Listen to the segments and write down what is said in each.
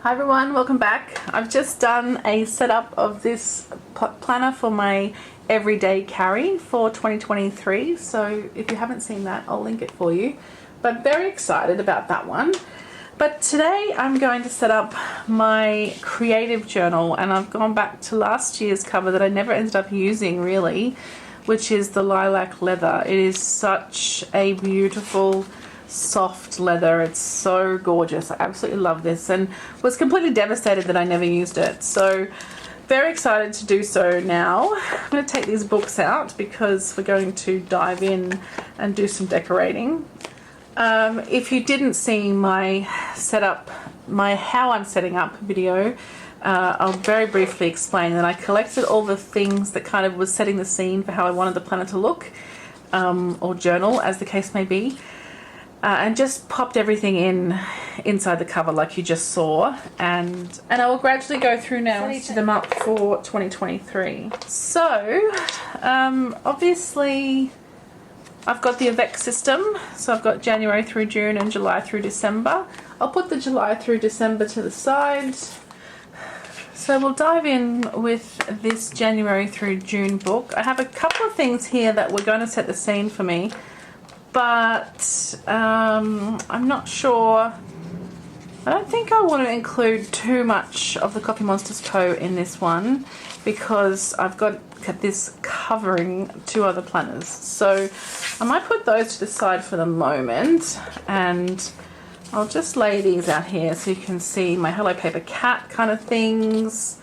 Hi everyone, welcome back. I've just done a setup of this planner for my everyday carry for 2023. So if you haven't seen that, I'll link it for you. But very excited about that one. But today I'm going to set up my creative journal, and I've gone back to last year's cover that I never ended up using really, which is the lilac leather. It is such a beautiful soft leather. It's so gorgeous. I absolutely love this and was completely devastated that I never used it. So very excited to do so now. I'm going to take these books out because we're going to dive in and do some decorating. If you didn't see my setup, my how I'm setting up video, I'll very briefly explain that I collected all the things that kind of was setting the scene for how I wanted the planner to look, or journal as the case may be. And just popped everything inside the cover like you just saw, and I will gradually go through now and set them up for 2023. So obviously I've got the avec system, so I've got January through June and July through December. I'll put the July through December to the side. So we'll dive in with this January through June book. I have a couple of things here that were going to set the scene for me, but I'm not sure. I don't think I want to include too much of the Coffee Monsters Co. in this one because I've got this covering two other planners. So I might put those to the side for the moment, and I'll just lay these out here so you can see my Hello Paper Cat kind of things.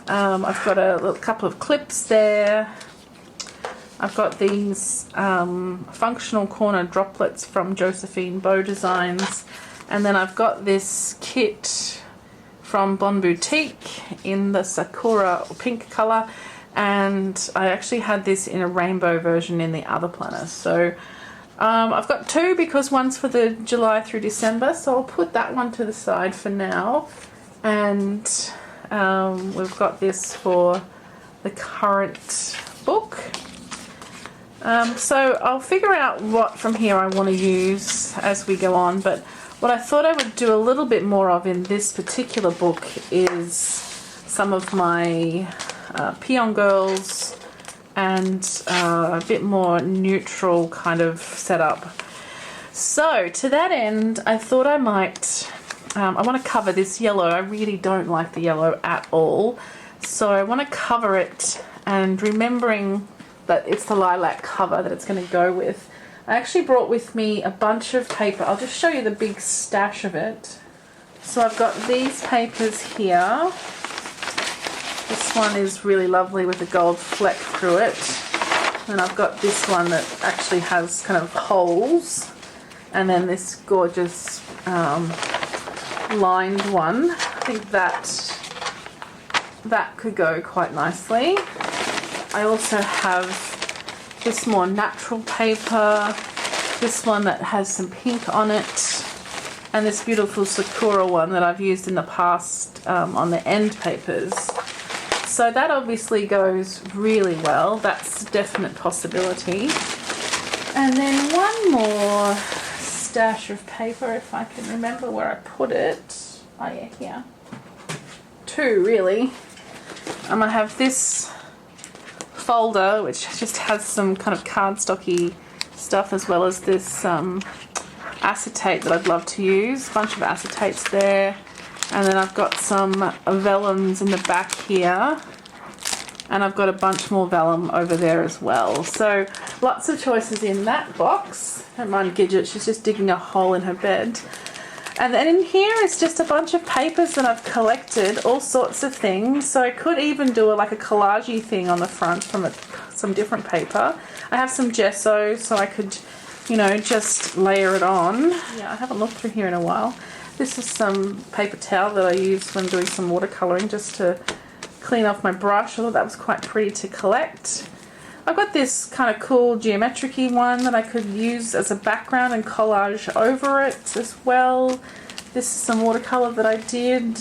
I've got a little couple of clips there. I've got these functional corner droplets from Josephine Bow Designs, and then I've got this kit from Bon Boutique in the Sakura pink colour, and I actually had this in a rainbow version in the other planner. So I've got two because one's for the July through December, so I'll put that one to the side for now, and we've got this for the current book. So I'll figure out what from here I want to use as we go on, but what I thought I would do a little bit more of in this particular book is some of my Peon Girls and a bit more neutral kind of setup. So to that end, I thought I might, I want to cover this yellow. I really don't like the yellow at all, so I want to cover it, and remembering that it's the lilac cover that it's going to go with. I actually brought with me a bunch of paper. I'll just show you the big stash of it. So I've got these papers here. This one is really lovely with a gold fleck through it. And I've got this one that actually has kind of holes. And then this gorgeous lined one. I think that could go quite nicely. I also have this more natural paper, this one that has some pink on it, and this beautiful Sakura one that I've used in the past on the end papers. So that obviously goes really well. That's a definite possibility. And then one more stash of paper, if I can remember where I put it. Oh yeah, here. Two really. I'm gonna have this folder which just has some kind of cardstocky stuff, as well as this acetate that I'd love to use. A bunch of acetates there, and then I've got some vellums in the back here, and I've got a bunch more vellum over there as well. So lots of choices in that box. Don't mind Gidget, she's just digging a hole in her bed. And then in here is just a bunch of papers that I've collected, all sorts of things. So I could even do like a collage-y thing on the front from some different paper. I have some gesso, so I could, you know, just layer it on. Yeah, I haven't looked through here in a while. This is some paper towel that I use when doing some watercolouring, just to clean off my brush. I thought that was quite pretty to collect. I've got this kind of cool geometric-y one that I could use as a background and collage over it as well. This is some watercolour that I did.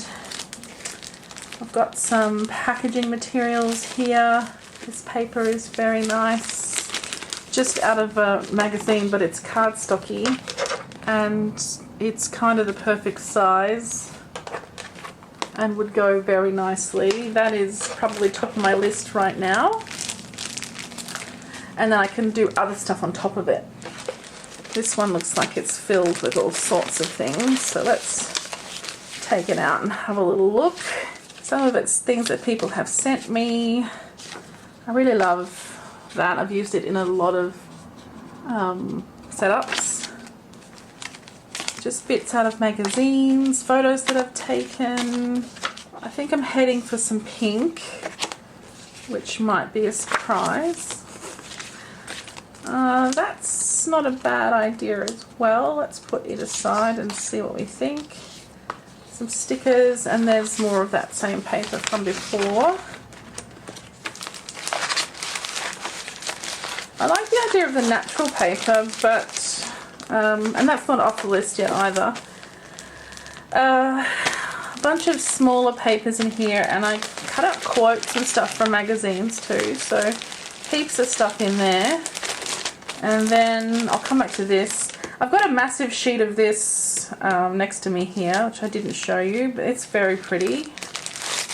I've got some packaging materials here. This paper is very nice. Just out of a magazine, but it's cardstocky, and it's kind of the perfect size. and would go very nicely. That is probably top of my list right now. And then I can do other stuff on top of it. This one looks like it's filled with all sorts of things, so let's take it out and have a little look. Some of it's things that people have sent me. I really love that. I've used it in a lot of setups. Just bits out of magazines, photos that I've taken. I think I'm heading for some pink, which might be a surprise. That's not a bad idea as well. Let's put it aside and see what we think. Some stickers, and there's more of that same paper from before. I like the idea of the natural paper, but and that's not off the list yet either. A bunch of smaller papers in here, and I cut out quotes and stuff from magazines too, so heaps of stuff in there. And then I'll come back to this. I've got a massive sheet of this next to me here, which I didn't show you, but it's very pretty.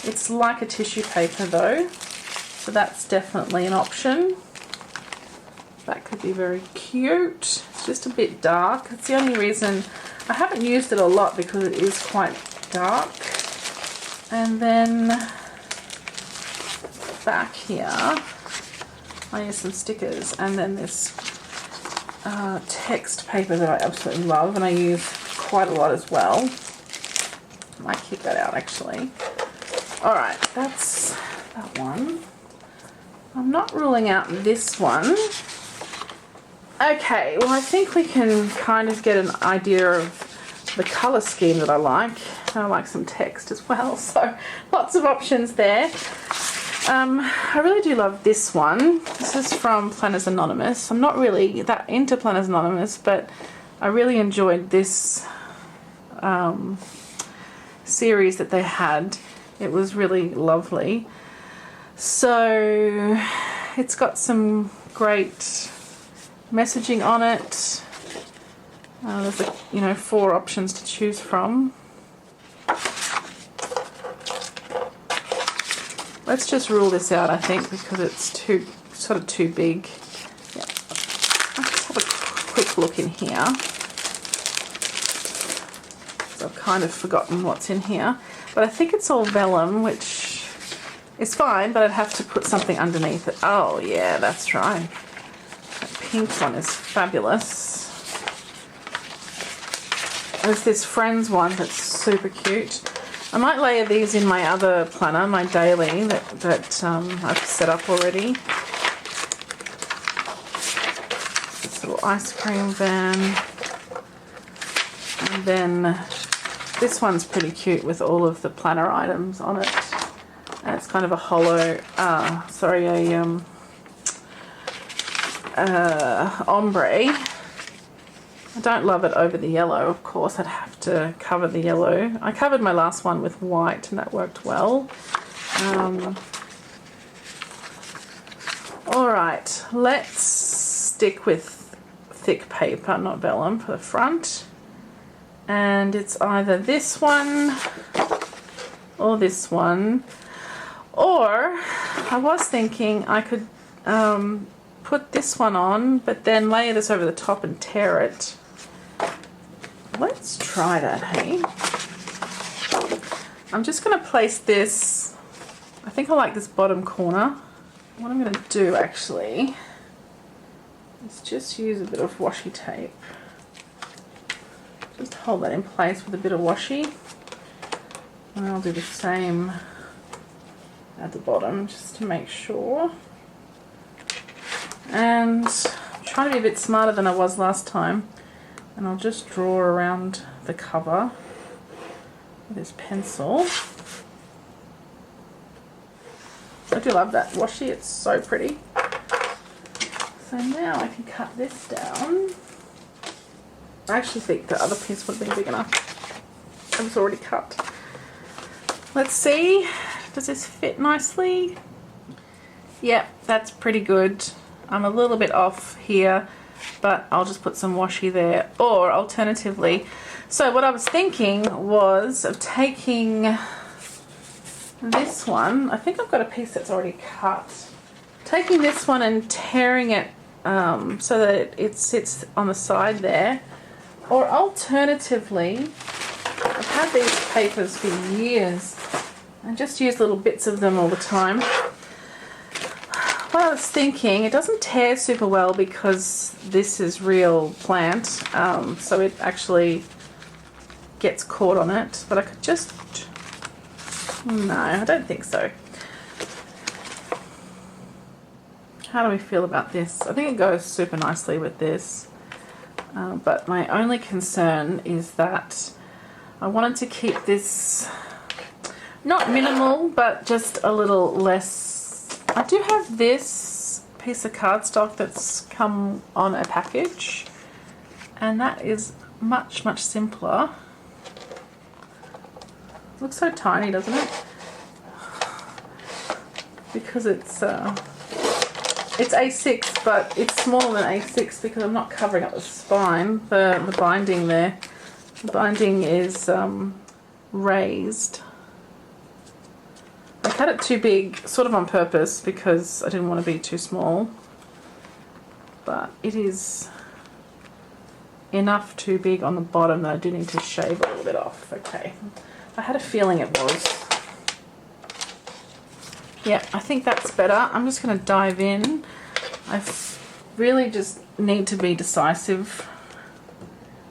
It's like a tissue paper though, so that's definitely an option. That could be very cute. It's just a bit dark. It's the only reason I haven't used it a lot, because it is quite dark. And then back here, I use some stickers, and then this text paper that I absolutely love, and I use quite a lot as well. I might keep that out actually. Alright, that's that one. I'm not ruling out this one. Okay, well I think we can kind of get an idea of the colour scheme that I like. I like some text as well, so lots of options there. I really do love this one. This is from Planners Anonymous. I'm not really that into Planners Anonymous, but I really enjoyed this series that they had. It was really lovely. So it's got some great messaging on it. There's 4 options to choose from. Let's just rule this out, I think, because it's sort of too big. Yeah. Let's have a quick look in here. So I've kind of forgotten what's in here. But I think it's all vellum, which is fine, but I'd have to put something underneath it. Oh yeah, that's right. That pink one is fabulous. There's this Friends one that's super cute. I might layer these in my other planner, my daily, that I've set up already. This little ice cream van. And then this one's pretty cute with all of the planner items on it. And it's kind of a hollow, ombre. I don't love it over the yellow, of course. I'd have to cover the yellow. I covered my last one with white and that worked well. Alright, let's stick with thick paper, not vellum, for the front. And it's either this one or this one. Or I was thinking I could put this one on, but then layer this over the top and tear it. Let's try that, hey? I'm just going to place this, I think I like this bottom corner. What I'm going to do actually is just use a bit of washi tape. Just hold that in place with a bit of washi. And I'll do the same at the bottom just to make sure. And I'm trying to be a bit smarter than I was last time. And I'll just draw around the cover with this pencil. I do love that washi, it's so pretty. So now I can cut this down. I actually think the other piece would have been big enough. It was already cut. Let's see, does this fit nicely? Yep, that's pretty good. I'm a little bit off here, but I'll just put some washi there. Or alternatively, so what I was thinking was of taking this one, I think I've got a piece that's already cut. Taking this one and tearing it so that it sits on the side there. Or alternatively, I've had these papers for years. I just use little bits of them all the time. What I was thinking, it doesn't tear super well because this is real plant, so it actually gets caught on it, but I could just, no, I don't think so. How do we feel about this? I think it goes super nicely with this, but my only concern is that I wanted to keep this not minimal, but just a little less. I do have this piece of cardstock that's come on a package, and that is much, much simpler. It looks so tiny, doesn't it? Because it's A6, but it's smaller than A6 because I'm not covering up the spine, the binding there. The binding is raised. I cut it too big, sort of on purpose, because I didn't want to be too small. But it is enough too big on the bottom that I do need to shave a little bit off. Okay. I had a feeling it was. Yeah, I think that's better. I'm just going to dive in. I really just need to be decisive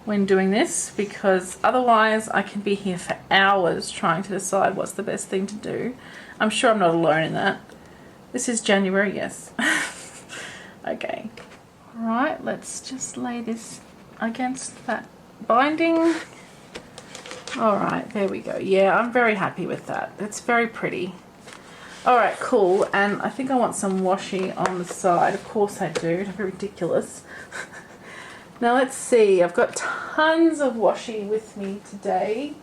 when doing this, because otherwise I can be here for hours trying to decide what's the best thing to do. I'm sure I'm not alone in that. This is January, yes. Okay. Alright, let's just lay this against that binding. Alright, there we go. Yeah, I'm very happy with that. It's very pretty. Alright, cool. And I think I want some washi on the side. Of course I do. It's very ridiculous. Now let's see. I've got tons of washi with me today.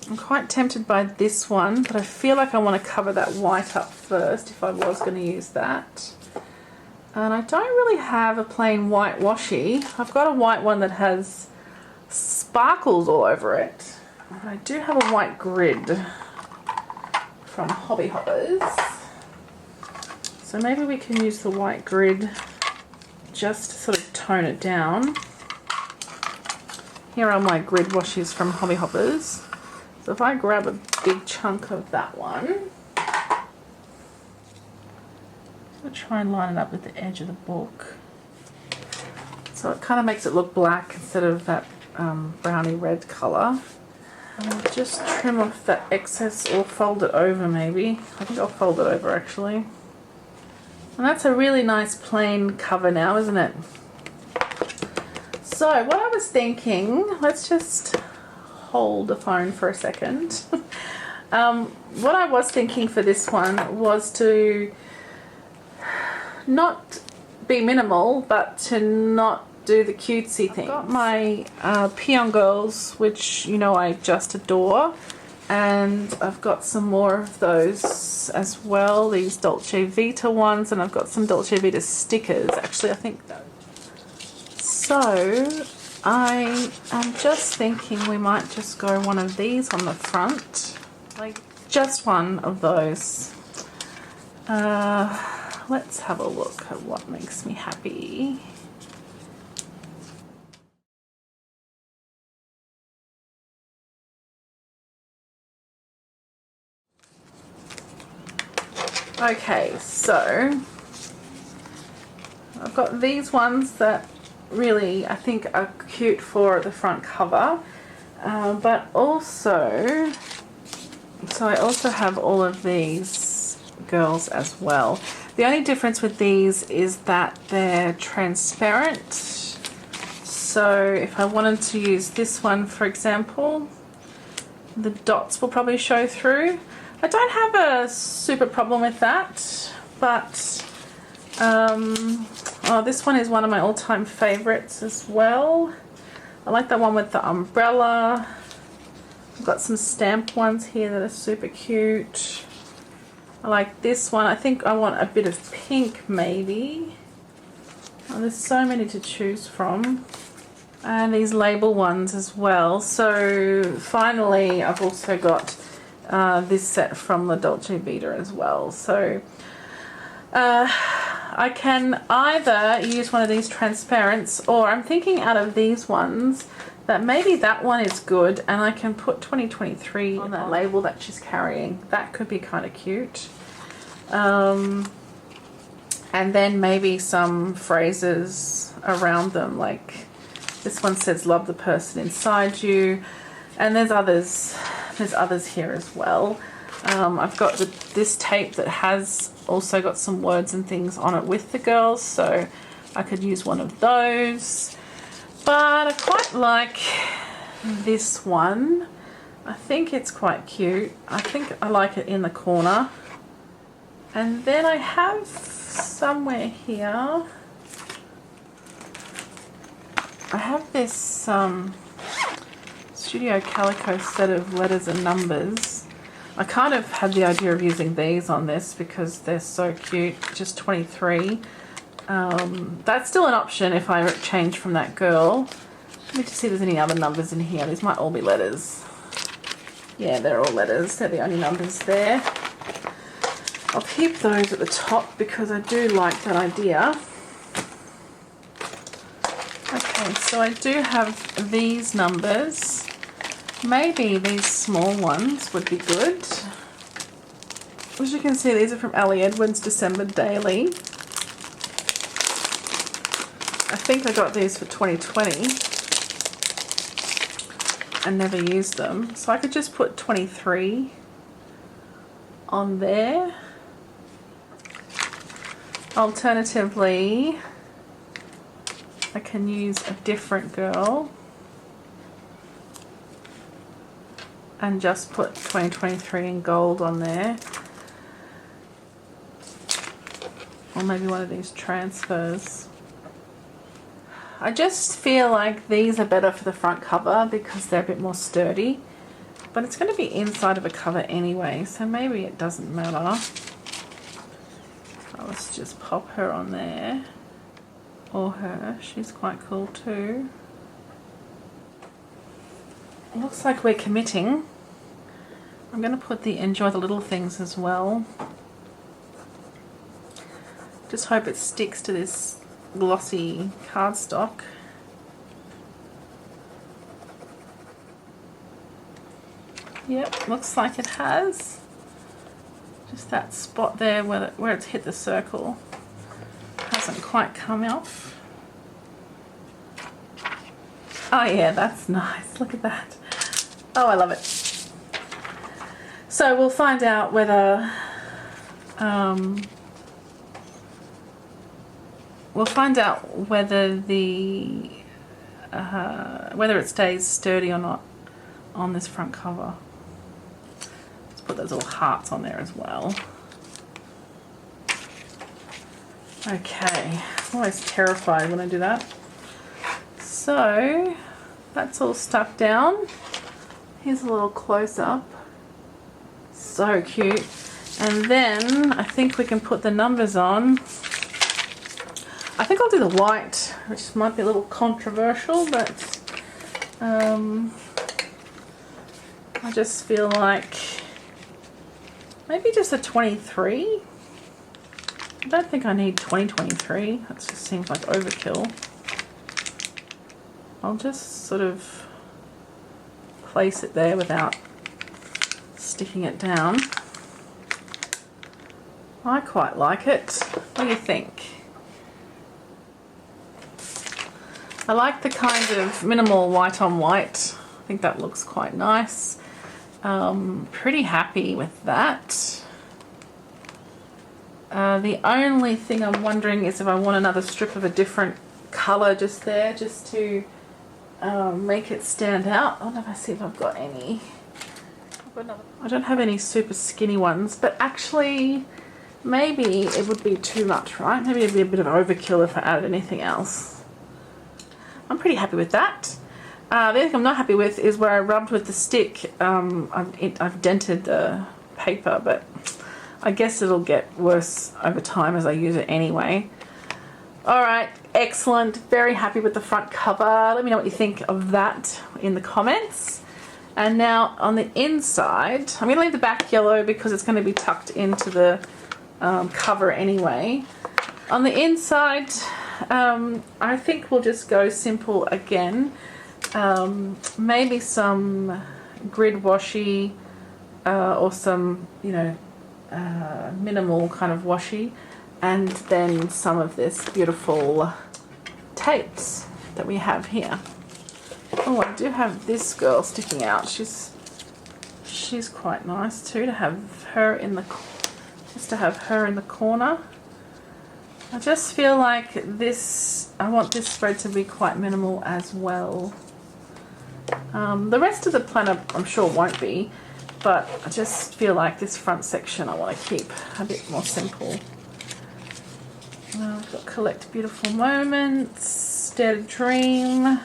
I'm quite tempted by this one, but I feel like I want to cover that white up first if I was going to use that. And I don't really have a plain white washi. I've got a white one that has sparkles all over it. But I do have a white grid from Hobby Hoppers. So maybe we can use the white grid just to sort of tone it down. Here are my grid washes from Hobby Hoppers. So if I grab a big chunk of that one, I'll try and line it up with the edge of the book. So it kind of makes it look black instead of that browny red colour. And I'll just trim off that excess, or fold it over maybe. I think I'll fold it over actually. And that's a really nice plain cover now, isn't it? So what I was thinking, let's just hold the phone for a second. What I was thinking for this one was to not be minimal, but to not do the cutesy thing. I've got my Peon Girls, which you know I just adore, and I've got some more of those as well, these Dolce Vita ones, and I've got some Dolce Vita stickers actually, I think. So I am just thinking we might just go one of these on the front, like just one of those. Let's have a look at what makes me happy. Okay, so I've got these ones that really I think are cute for the front cover, but also, so I also have all of these girls as well. The only difference with these is that they're transparent. So if I wanted to use this one, for example, the dots will probably show through. I don't have a super problem with that, but oh, this one is one of my all-time favorites as well. I like that one with the umbrella. I've got some stamped ones here that are super cute. I like this one. I think I want a bit of pink maybe. Oh, there's so many to choose from. And these label ones as well. So finally I've also got this set from La Dolce Vita as well. So I can either use one of these transparents, or I'm thinking out of these ones that maybe that one is good and I can put 2023 on that label that she's carrying. That could be kind of cute. And then maybe some phrases around them, like this one says love the person inside you, and there's others here as well. I've got this tape that has also got some words and things on it with the girls, so I could use one of those. But I quite like this one. I think it's quite cute. I think I like it in the corner. And then I have somewhere here, I have this Studio Calico set of letters and numbers. I kind of had the idea of using these on this because they're so cute, just 23. That's still an option if I change from that girl. Let me just see if there's any other numbers in here. These might all be letters. Yeah, they're all letters. They're the only numbers there. I'll keep those at the top because I do like that idea. Okay, so I do have these numbers. Maybe these small ones would be good. As you can see, these are from Ali Edwards December Daily. I think I got these for 2020 and never used them. So I could just put 23 on there. Alternatively, I can use a different girl and just put 2023 in gold on there. Or maybe one of these transfers. I just feel like these are better for the front cover because they're a bit more sturdy. But it's going to be inside of a cover anyway, so maybe it doesn't matter. So let's just pop her on there. Or her. She's quite cool too. Looks like we're committing. I'm going to put the enjoy the little things as well. Just hope it sticks to this glossy cardstock. Yep, looks like it has. Just that spot there where it's hit the circle hasn't quite come off. Oh yeah, that's nice. Look at that. Oh, I love it. So we'll find out whether the whether it stays sturdy or not on this front cover. Let's put those little hearts on there as well. Okay, I'm always terrified when I do that. So that's all stuck down. Here's a little close-up. So cute. And then I think we can put the numbers on. I think I'll do the white, which might be a little controversial, but I just feel like maybe just a 23. I don't think I need 2023. That just seems like overkill. I'll just sort of place it there without sticking it down. I quite like it. What do you think? I like the kind of minimal white on white. I think that looks quite nice. Pretty happy with that. The only thing I'm wondering is if I want another strip of a different colour just there, just to make it stand out. I wonder if I see if I've got any. I don't have any super skinny ones, but actually maybe it would be too much, right? Maybe it'd be a bit of overkill if I added anything else. I'm pretty happy with that. The only thing I'm not happy with is where I rubbed with the stick. I've dented the paper, but I guess it'll get worse over time as I use it anyway. Alright, excellent. Very happy with the front cover. Let me know what you think of that in the comments. And now on the inside, I'm going to leave the back yellow because it's going to be tucked into the cover anyway. On the inside, I think we'll just go simple again. Maybe some grid washi or some, you know, minimal kind of washi, and then some of this beautiful tapes that we have here. Oh, I do have this girl sticking out. She's quite nice too, to have her in the corner. I just feel like this, I want this spread to be quite minimal as well. The rest of the planner I'm sure won't be, but I just feel like this front section I want to keep a bit more simple. I've got collect beautiful moments, dare to dream,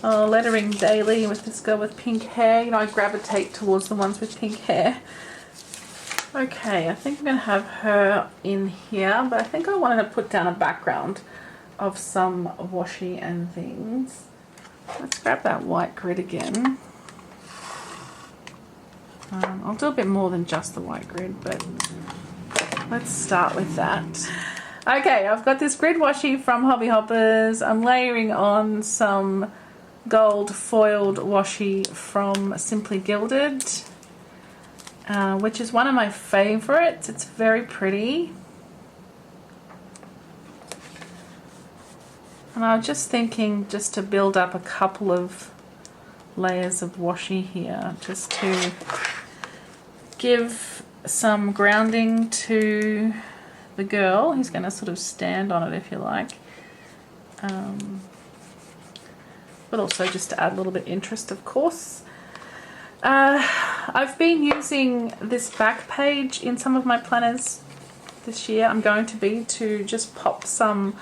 lettering daily with this girl with pink hair. You know, I gravitate towards the ones with pink hair. Okay, I think I'm going to have her in here, but I think I wanted to put down a background of some washi and things. Let's grab that white grid again. I'll do a bit more than just the white grid, but let's start with that. Okay, I've got this grid washi from Hobby Hoppers. I'm layering on some gold foiled washi from Simply Gilded, which is one of my favorites. It's very pretty. And I was just thinking just to build up a couple of layers of washi here, just to give some grounding to the girl who's going to sort of stand on it, if you like. But also just to add a little bit of interest, of course. I've been using this back page in some of my planners this year. I'm going to just pop some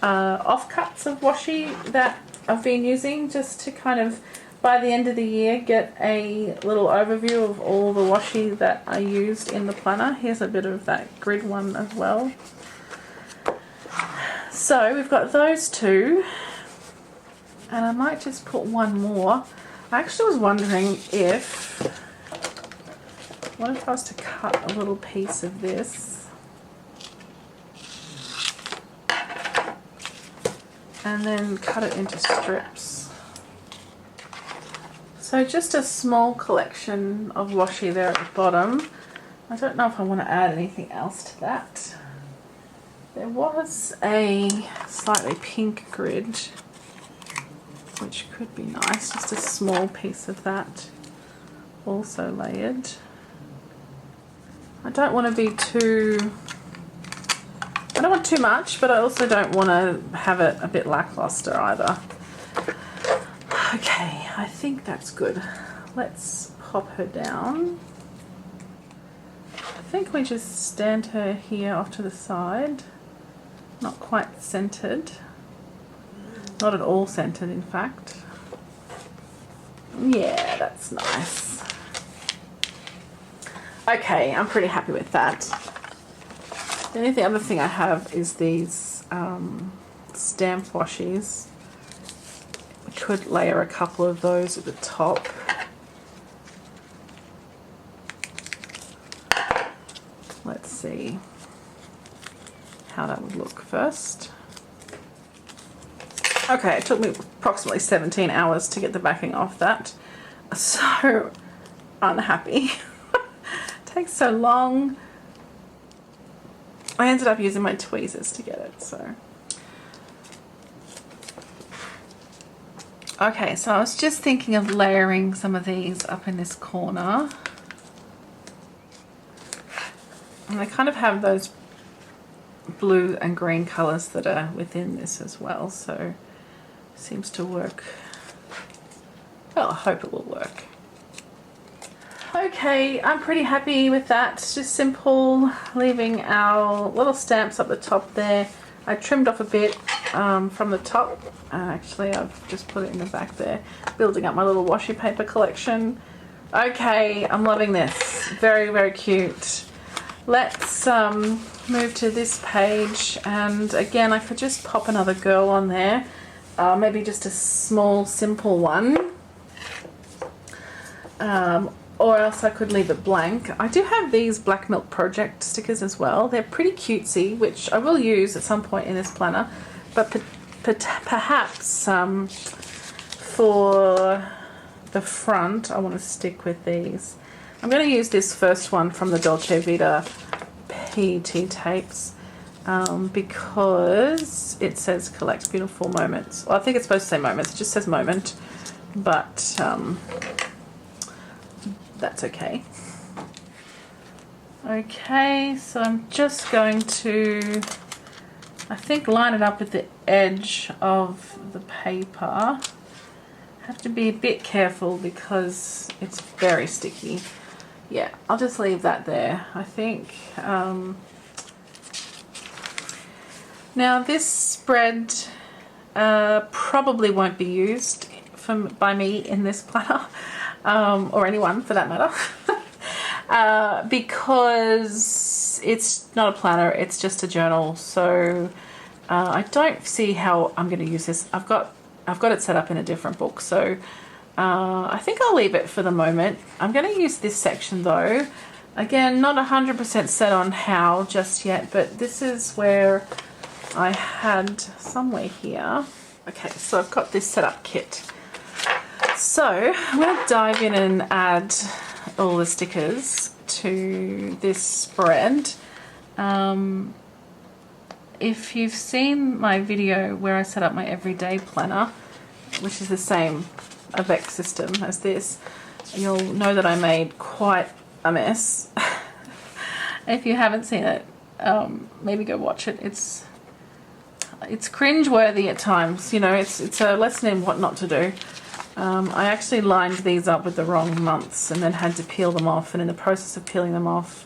offcuts of washi that I've been using, just to kind of, by the end of the year, get a little overview of all the washi that I used in the planner. Here's a bit of that grid one as well. So we've got those two, and I might just put one more. I actually was wondering what if I was to cut a little piece of this and then cut it into strips. So just a small collection of washi there at the bottom. I don't know if I want to add anything else to that. There was a slightly pink grid, which could be nice, just a small piece of that also layered. I don't want to be I don't want too much, but I also don't want to have it a bit lackluster either. Okay, I think that's good. Let's pop her down. I think we just stand her here off to the side. Not quite centered. Not at all centered, in fact. Yeah, that's nice. Okay, I'm pretty happy with that. The only other thing I have is these stamp washies. I could layer a couple of those at the top. Let's see how that would look first. Okay, it took me approximately 17 hours to get the backing off that. So unhappy. Takes so long. I ended up using my tweezers to get it, so. Okay, so I was just thinking of layering some of these up in this corner. And they kind of have those blue and green colours that are within this as well, so seems to work. Well, I hope it will work. Okay, I'm pretty happy with that. It's just simple, leaving our little stamps up the top there. I trimmed off a bit from the top. Actually, I've just put it in the back there, building up my little washi paper collection. Okay, I'm loving this. Very, very cute. Let's move to this page, and again, I could just pop another girl on there. Maybe just a small, simple one. or else I could leave it blank. I do have these Black Milk Project stickers as well. They're pretty cutesy, which I will use at some point in this planner, but perhaps for the front I want to stick with these. I'm going to use this first one from the Dolce Vita PET tapes because it says collect beautiful moments. Well, I think it's supposed to say moments, it just says moment, but that's okay. Okay, so I'm just going to, I think, line it up with the edge of the paper. Have to be a bit careful because it's very sticky. Yeah, I'll just leave that there, I think. Now this spread probably won't be used by me in this planner, or anyone for that matter, because it's not a planner, it's just a journal. So I don't see how I'm going to use this. I've got it set up in a different book, so I think I'll leave it for the moment. I'm going to use this section though. Again, not 100% set on how just yet, but this is where I had somewhere here. Okay, so I've got this setup kit. So I'm going to dive in and add all the stickers to this spread. If you've seen my video where I set up my everyday planner, which is the same avec system as this, you'll know that I made quite a mess. If you haven't seen it, maybe go watch it. It's cringe-worthy at times, you know. It's a lesson in what not to do. I actually lined these up with the wrong months and then had to peel them off, and in the process of peeling them off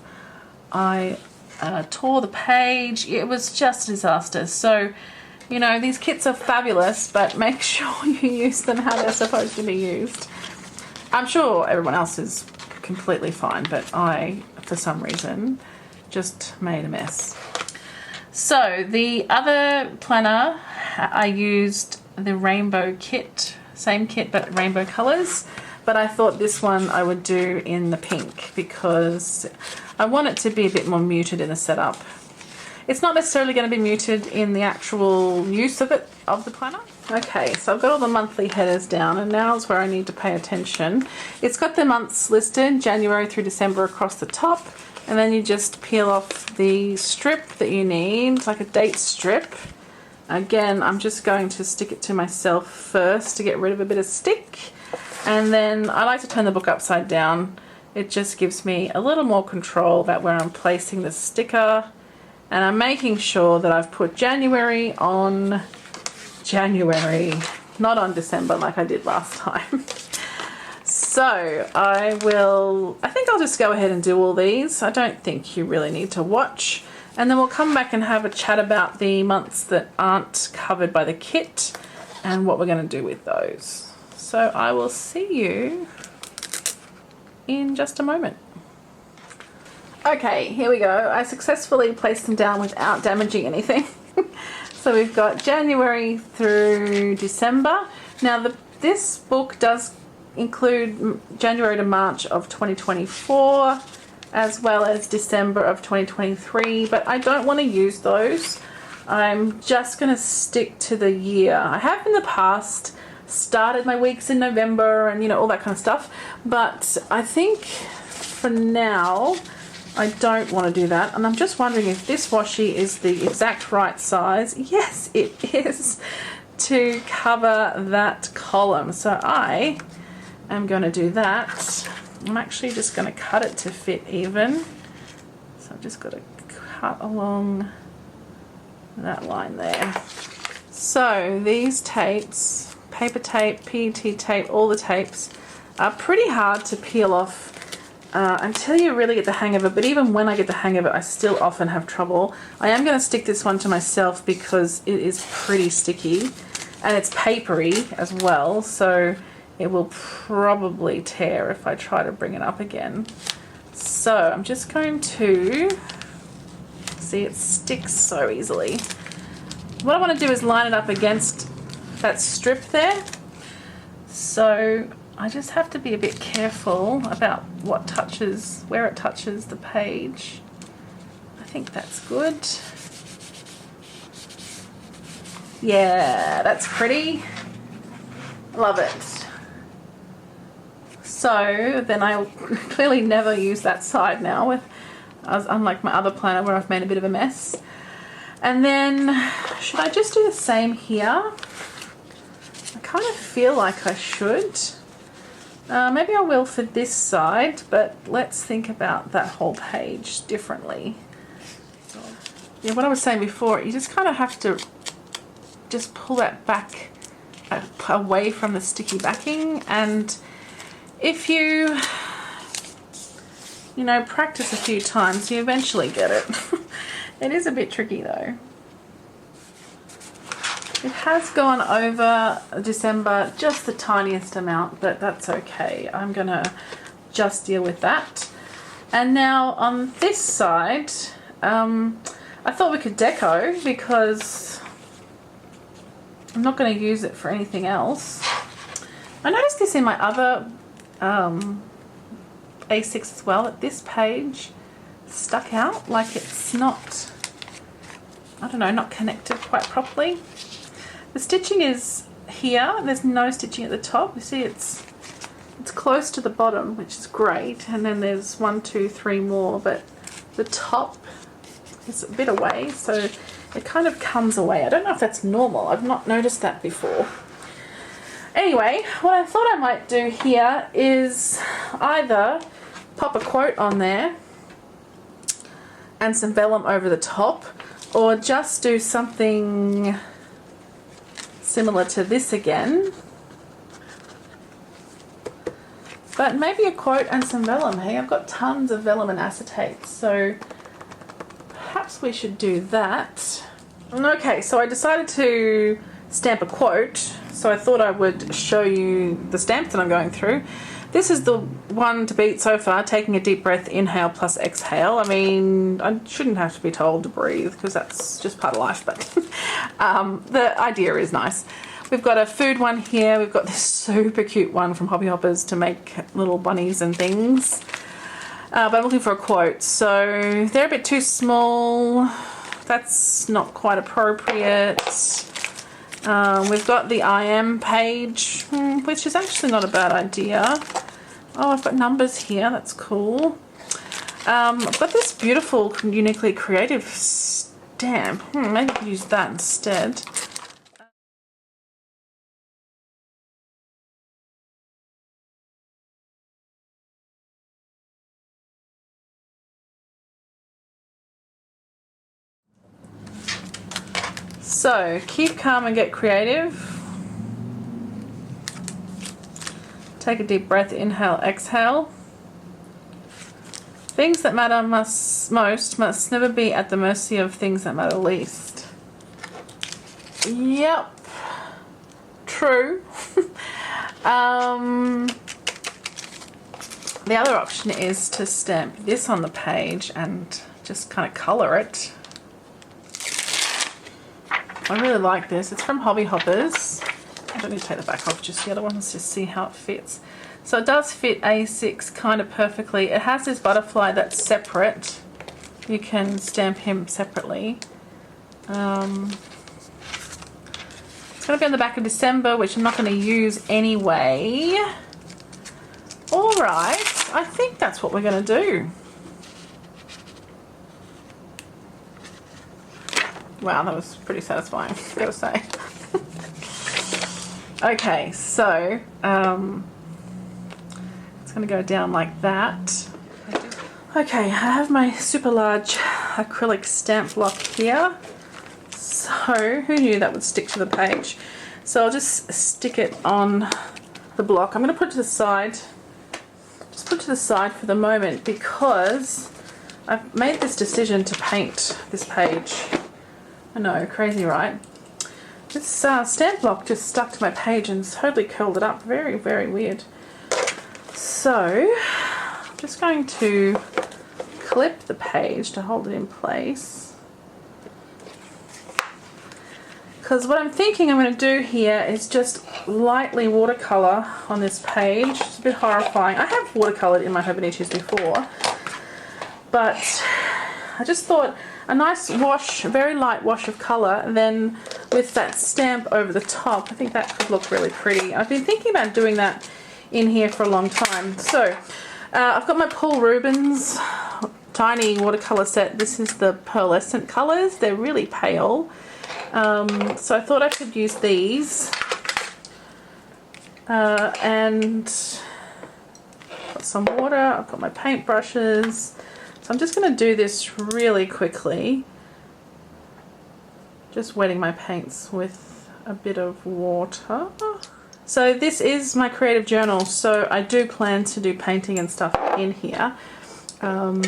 I tore the page. It was just a disaster. So, you know, these kits are fabulous, but make sure you use them how they're supposed to be used. I'm sure everyone else is completely fine, but I, for some reason, just made a mess. So the other planner, I used the rainbow kit, same kit but rainbow colours, but I thought this one I would do in the pink because I want it to be a bit more muted in the setup. It's not necessarily going to be muted in the actual use of it, of the planner. Okay, so I've got all the monthly headers down, and now is where I need to pay attention. It's got the months listed, January through December across the top, and then you just peel off the strip that you need, like a date strip. Again, I'm just going to stick it to myself first to get rid of a bit of stick, and then I like to turn the book upside down. It just gives me a little more control about where I'm placing the sticker, and I'm making sure that I've put January on January, not on December like I did last time. So I think I'll just go ahead and do all these. I don't think you really need to watch, and then we'll come back and have a chat about the months that aren't covered by the kit and what we're going to do with those. So I will see you in just a moment. Okay, here we go. I successfully placed them down without damaging anything. So we've got January through December. Now this book does include January to March of 2024 as well as December of 2023, but I don't want to use those. I'm just going to stick to the year. I have in the past started my weeks in November and, you know, all that kind of stuff, but I think for now I don't want to do that, and I'm just wondering if this washi is the exact right size. Yes, it is, to cover that column. So I am going to do that. I'm actually just going to cut it to fit even. So I've just got to cut along that line there. So these tapes, paper tape, PET tape, all the tapes are pretty hard to peel off until you really get the hang of it, but even when I get the hang of it I still often have trouble. I am going to stick this one to myself because it is pretty sticky and it's papery as well, so it will probably tear if I try to bring it up again. So I'm just going to, see, it sticks so easily. What I want to do is line it up against that strip there. So I just have to be a bit careful about what touches, where it touches the page. I think that's good. Yeah, that's pretty. Love it. So then I'll clearly never use that side now, with, unlike my other planner where I've made a bit of a mess. And then, should I just do the same here? I kind of feel like I should. Maybe I will for this side, but let's think about that whole page differently. Yeah, what I was saying before, you just kind of have to just pull that back away from the sticky backing, and if you know, practice a few times, you eventually get it. It is a bit tricky though. It has gone over December just the tiniest amount, but that's okay. I'm gonna just deal with that. And now on this side, I thought we could deco because I'm not going to use it for anything else. I noticed this in my other A6 as well, that this page stuck out like it's not, I don't know, not connected quite properly. The stitching is here, there's no stitching at the top. You see it's close to the bottom, which is great, and then there's 1, 2, 3 more, but the top is a bit away, so it kind of comes away. I don't know if that's normal, I've not noticed that before. Anyway, what I thought I might do here is either pop a quote on there and some vellum over the top, or just do something similar to this again, but maybe a quote and some vellum. Hey, I've got tons of vellum and acetate, so perhaps we should do that. Okay, so I decided to stamp a quote, so I thought I would show you the stamps that I'm going through. This is the one to beat so far, taking a deep breath, inhale plus exhale. I mean, I shouldn't have to be told to breathe because that's just part of life, but the idea is nice. We've got a food one here. We've got this super cute one from Hobby Hoppers to make little bunnies and things. But I'm looking for a quote. So they're a bit too small. That's not quite appropriate. We've got the I am page, which is actually not a bad idea. Oh, I've got numbers here. That's cool. I've got this beautiful, uniquely creative stamp. Maybe I could use that instead. So, keep calm and get creative. Take a deep breath, inhale, exhale. Things that matter most must never be at the mercy of things that matter least. Yep, true. The other option is to stamp this on the page and just kind of colour it. I really like this. It's from Hobby Hoppers. I don't need to take the back off just yet. I want to just see how it fits. So it does fit A6 kind of perfectly. It has this butterfly that's separate. You can stamp him separately. It's going to be on the back of December, which I'm not going to use anyway. Alright, I think that's what we're going to do. Wow, that was pretty satisfying, I've got to say. Okay, so it's going to go down like that. Okay, I have my super large acrylic stamp block here. So, who knew that would stick to the page? So I'll just stick it on the block. I'm going to put it to the side. Just put it to the side for the moment because I've made this decision to paint this page. I know, crazy, right? This stamp block just stuck to my page and totally curled it up. Very, very weird. So, I'm just going to clip the page to hold it in place. Because what I'm thinking I'm going to do here is just lightly watercolor on this page. It's a bit horrifying. I have watercolored in my Hobonichis before, but I just thought a nice wash, a very light wash of color, and then with that stamp over the top, I think that could look really pretty. I've been thinking about doing that in here for a long time. So I've got my Paul Rubens tiny watercolor set. This is the pearlescent colors. They're really pale. So I thought I could use these. And got some water. I've got my paint brushes. So I'm just going to do this really quickly. Just wetting my paints with a bit of water. So this is my creative journal, so I do plan to do painting and stuff in here. I've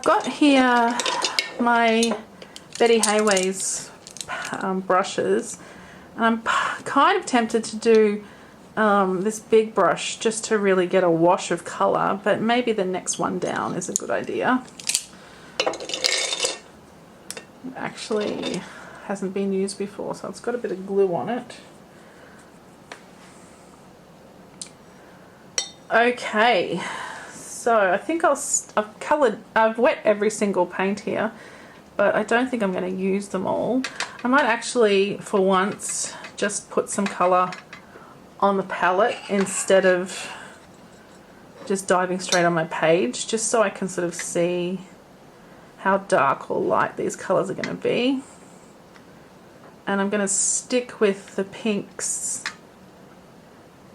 got here my Betty Hayway's brushes, and I'm kind of tempted to do this big brush just to really get a wash of colour, but maybe the next one down is a good idea. It actually hasn't been used before, so it's got a bit of glue on it. Okay, so I think I've wet every single paint here, but I don't think I'm going to use them all. I might actually, for once, just put some colour on the palette instead of just diving straight on my page, just so I can sort of see how dark or light these colours are going to be. And I'm going to stick with the pinks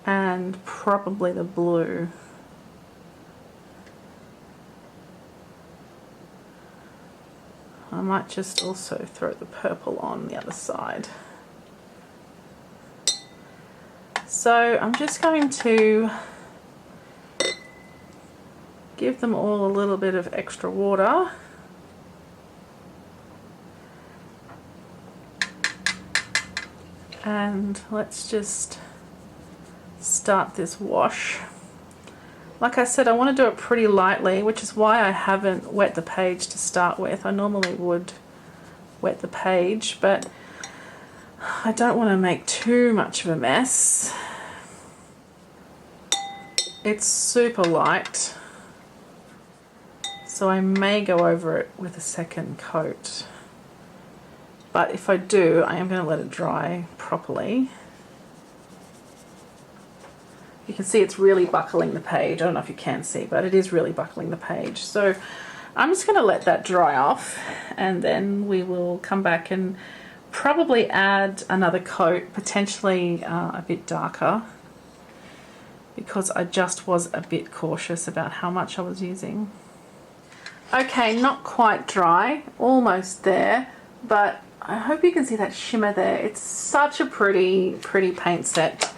and probably the blue. I might just also throw the purple on the other side. So I'm just going to give them all a little bit of extra water. And let's just start this wash. Like I said, I want to do it pretty lightly, which is why I haven't wet the page to start with. I normally would wet the page, but I don't want to make too much of a mess. It's super light, so I may go over it with a second coat. But if I do, I am going to let it dry properly. You can see it's really buckling the page. I don't know if you can see, but it is really buckling the page. So I'm just going to let that dry off, and then we will come back and probably add another coat, potentially a bit darker, because I just was a bit cautious about how much I was using. Okay, not quite dry, almost there, but I hope you can see that shimmer there. It's such a pretty paint set.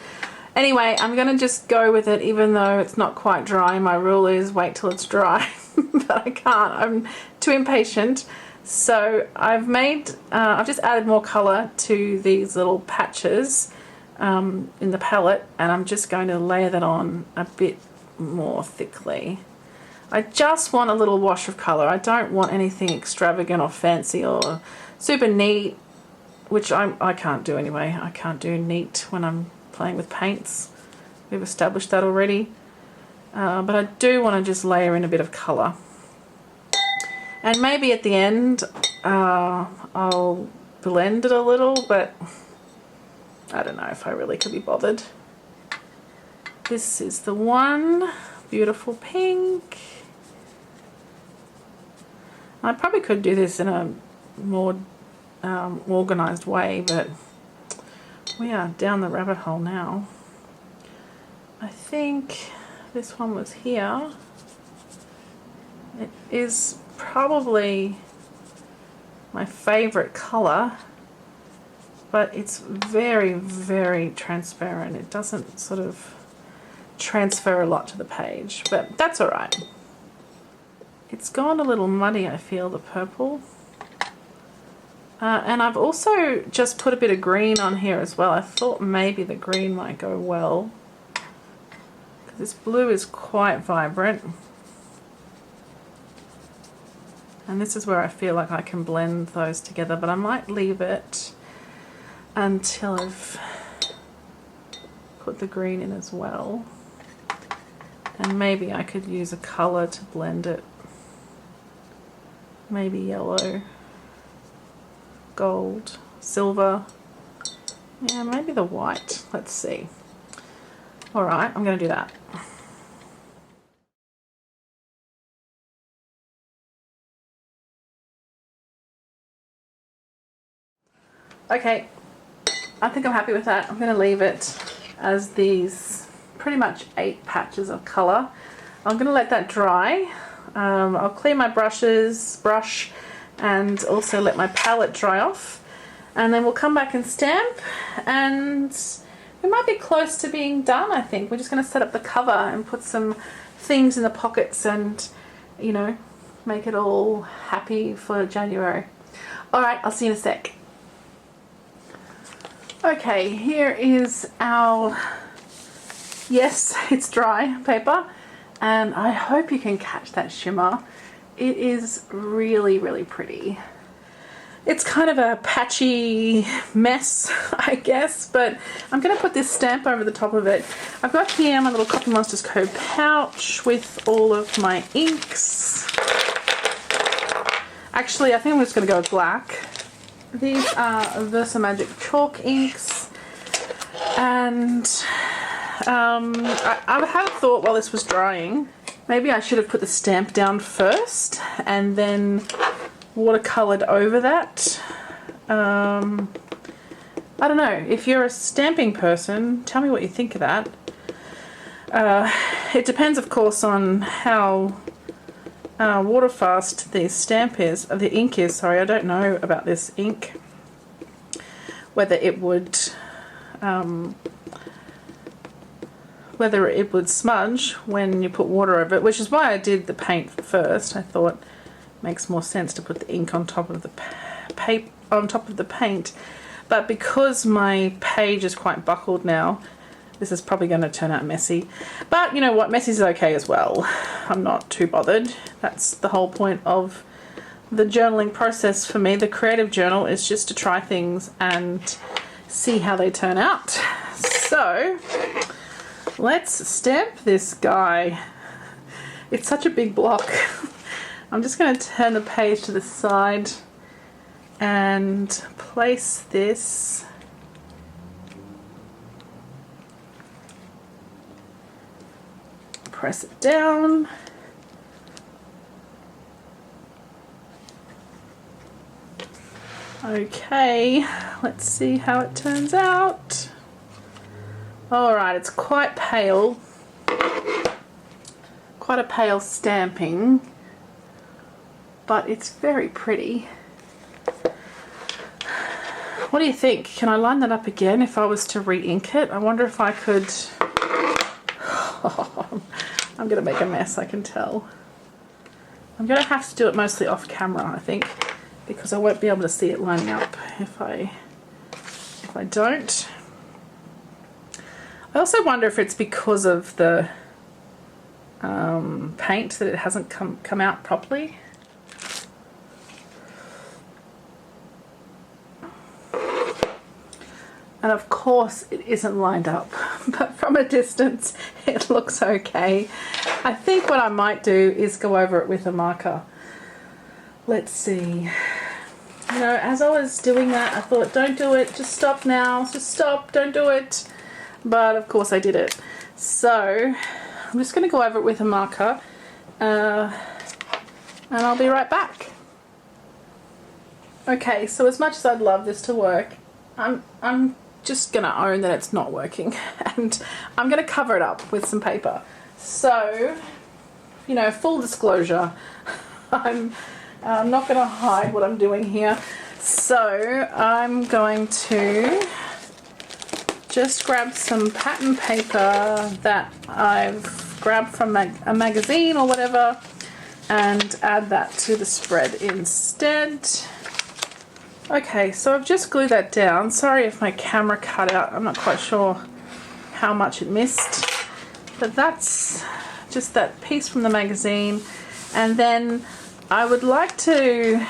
Anyway, I'm going to just go with it even though it's not quite dry. My rule is wait till it's dry, but I can't. I'm too impatient. So I've just added more colour to these little patches in the palette, and I'm just going to layer that on a bit more thickly. I just want a little wash of colour. I don't want anything extravagant or fancy or super neat, which I can't do anyway. I can't do neat when I'm playing with paints. We've established that already. But I do want to just layer in a bit of colour. And maybe at the end I'll blend it a little, but I don't know if I really could be bothered. This is the one, beautiful pink. I probably could do this in a more organised way, but we are down the rabbit hole now. I think this one was here. It is probably my favourite colour, but it's very transparent. It doesn't sort of transfer a lot to the page, but that's alright. It's gone a little muddy, I feel, the purple. And I've also just put a bit of green on here as well. I thought maybe the green might go well, because this blue is quite vibrant. And this is where I feel like I can blend those together, but I might leave it until I've put the green in as well. And maybe I could use a colour to blend it. Maybe yellow, gold, silver. Yeah, maybe the white. Let's see. Alright, I'm going to do that. Okay, I think I'm happy with that. I'm going to leave it as these pretty much 8 patches of colour. I'm going to let that dry. I'll clean my brush and also let my palette dry off. And then we'll come back and stamp, and we might be close to being done, I think. We're just going to set up the cover and put some things in the pockets and, you know, make it all happy for January. Alright, I'll see you in a sec. Okay, here is our, yes, it's dry paper, and I hope you can catch that shimmer. It is really, really pretty. It's kind of a patchy mess, I guess, but I'm going to put this stamp over the top of it. I've got here my little Copy Monsters Co. pouch with all of my inks. Actually, I think I'm just going to go with black. These are Versamagic chalk inks, and I had a thought while this was drying, maybe I should have put the stamp down first and then watercolored over that. I don't know, if you're a stamping person, tell me what you think of that. It depends, of course, on how water fast the ink is. Sorry, I don't know about this ink, whether it would smudge when you put water over it, which is why I did the paint first. I thought it makes more sense to put the ink on top of the paint, but because my page is quite buckled now, this is probably going to turn out messy. But you know what, messy is okay as well. I'm not too bothered. That's the whole point of the journaling process for me. The creative journal is just to try things and see how they turn out. So let's stamp this guy. It's such a big block. I'm just going to turn the page to the side and place this press it down. Okay, let's see how it turns out. Alright, it's quite pale. Quite a pale stamping, but it's very pretty. What do you think? Can I line that up again if I was to re-ink it? I wonder if I could... I'm going to make a mess, I can tell. I'm going to have to do it mostly off camera, I think, because I won't be able to see it lining up if I don't. I also wonder if it's because of the paint that it hasn't come out properly. And of course it isn't lined up, but from a distance it looks okay. I think what I might do is go over it with a marker. Let's see. You know, as I was doing that, I thought, don't do it, just stop now, just stop, don't do it. But of course I did it. So I'm just going to go over it with a marker, and I'll be right back. Okay, so as much as I'd love this to work, I'm just going to own that it's not working, and I'm going to cover it up with some paper. So, you know, full disclosure, I'm not going to hide what I'm doing here. So I'm going to just grab some pattern paper that I've grabbed from a magazine or whatever and add that to the spread instead. Okay, so I've just glued that down. Sorry if my camera cut out. I'm not quite sure how much it missed. But that's just that piece from the magazine. And then I would like to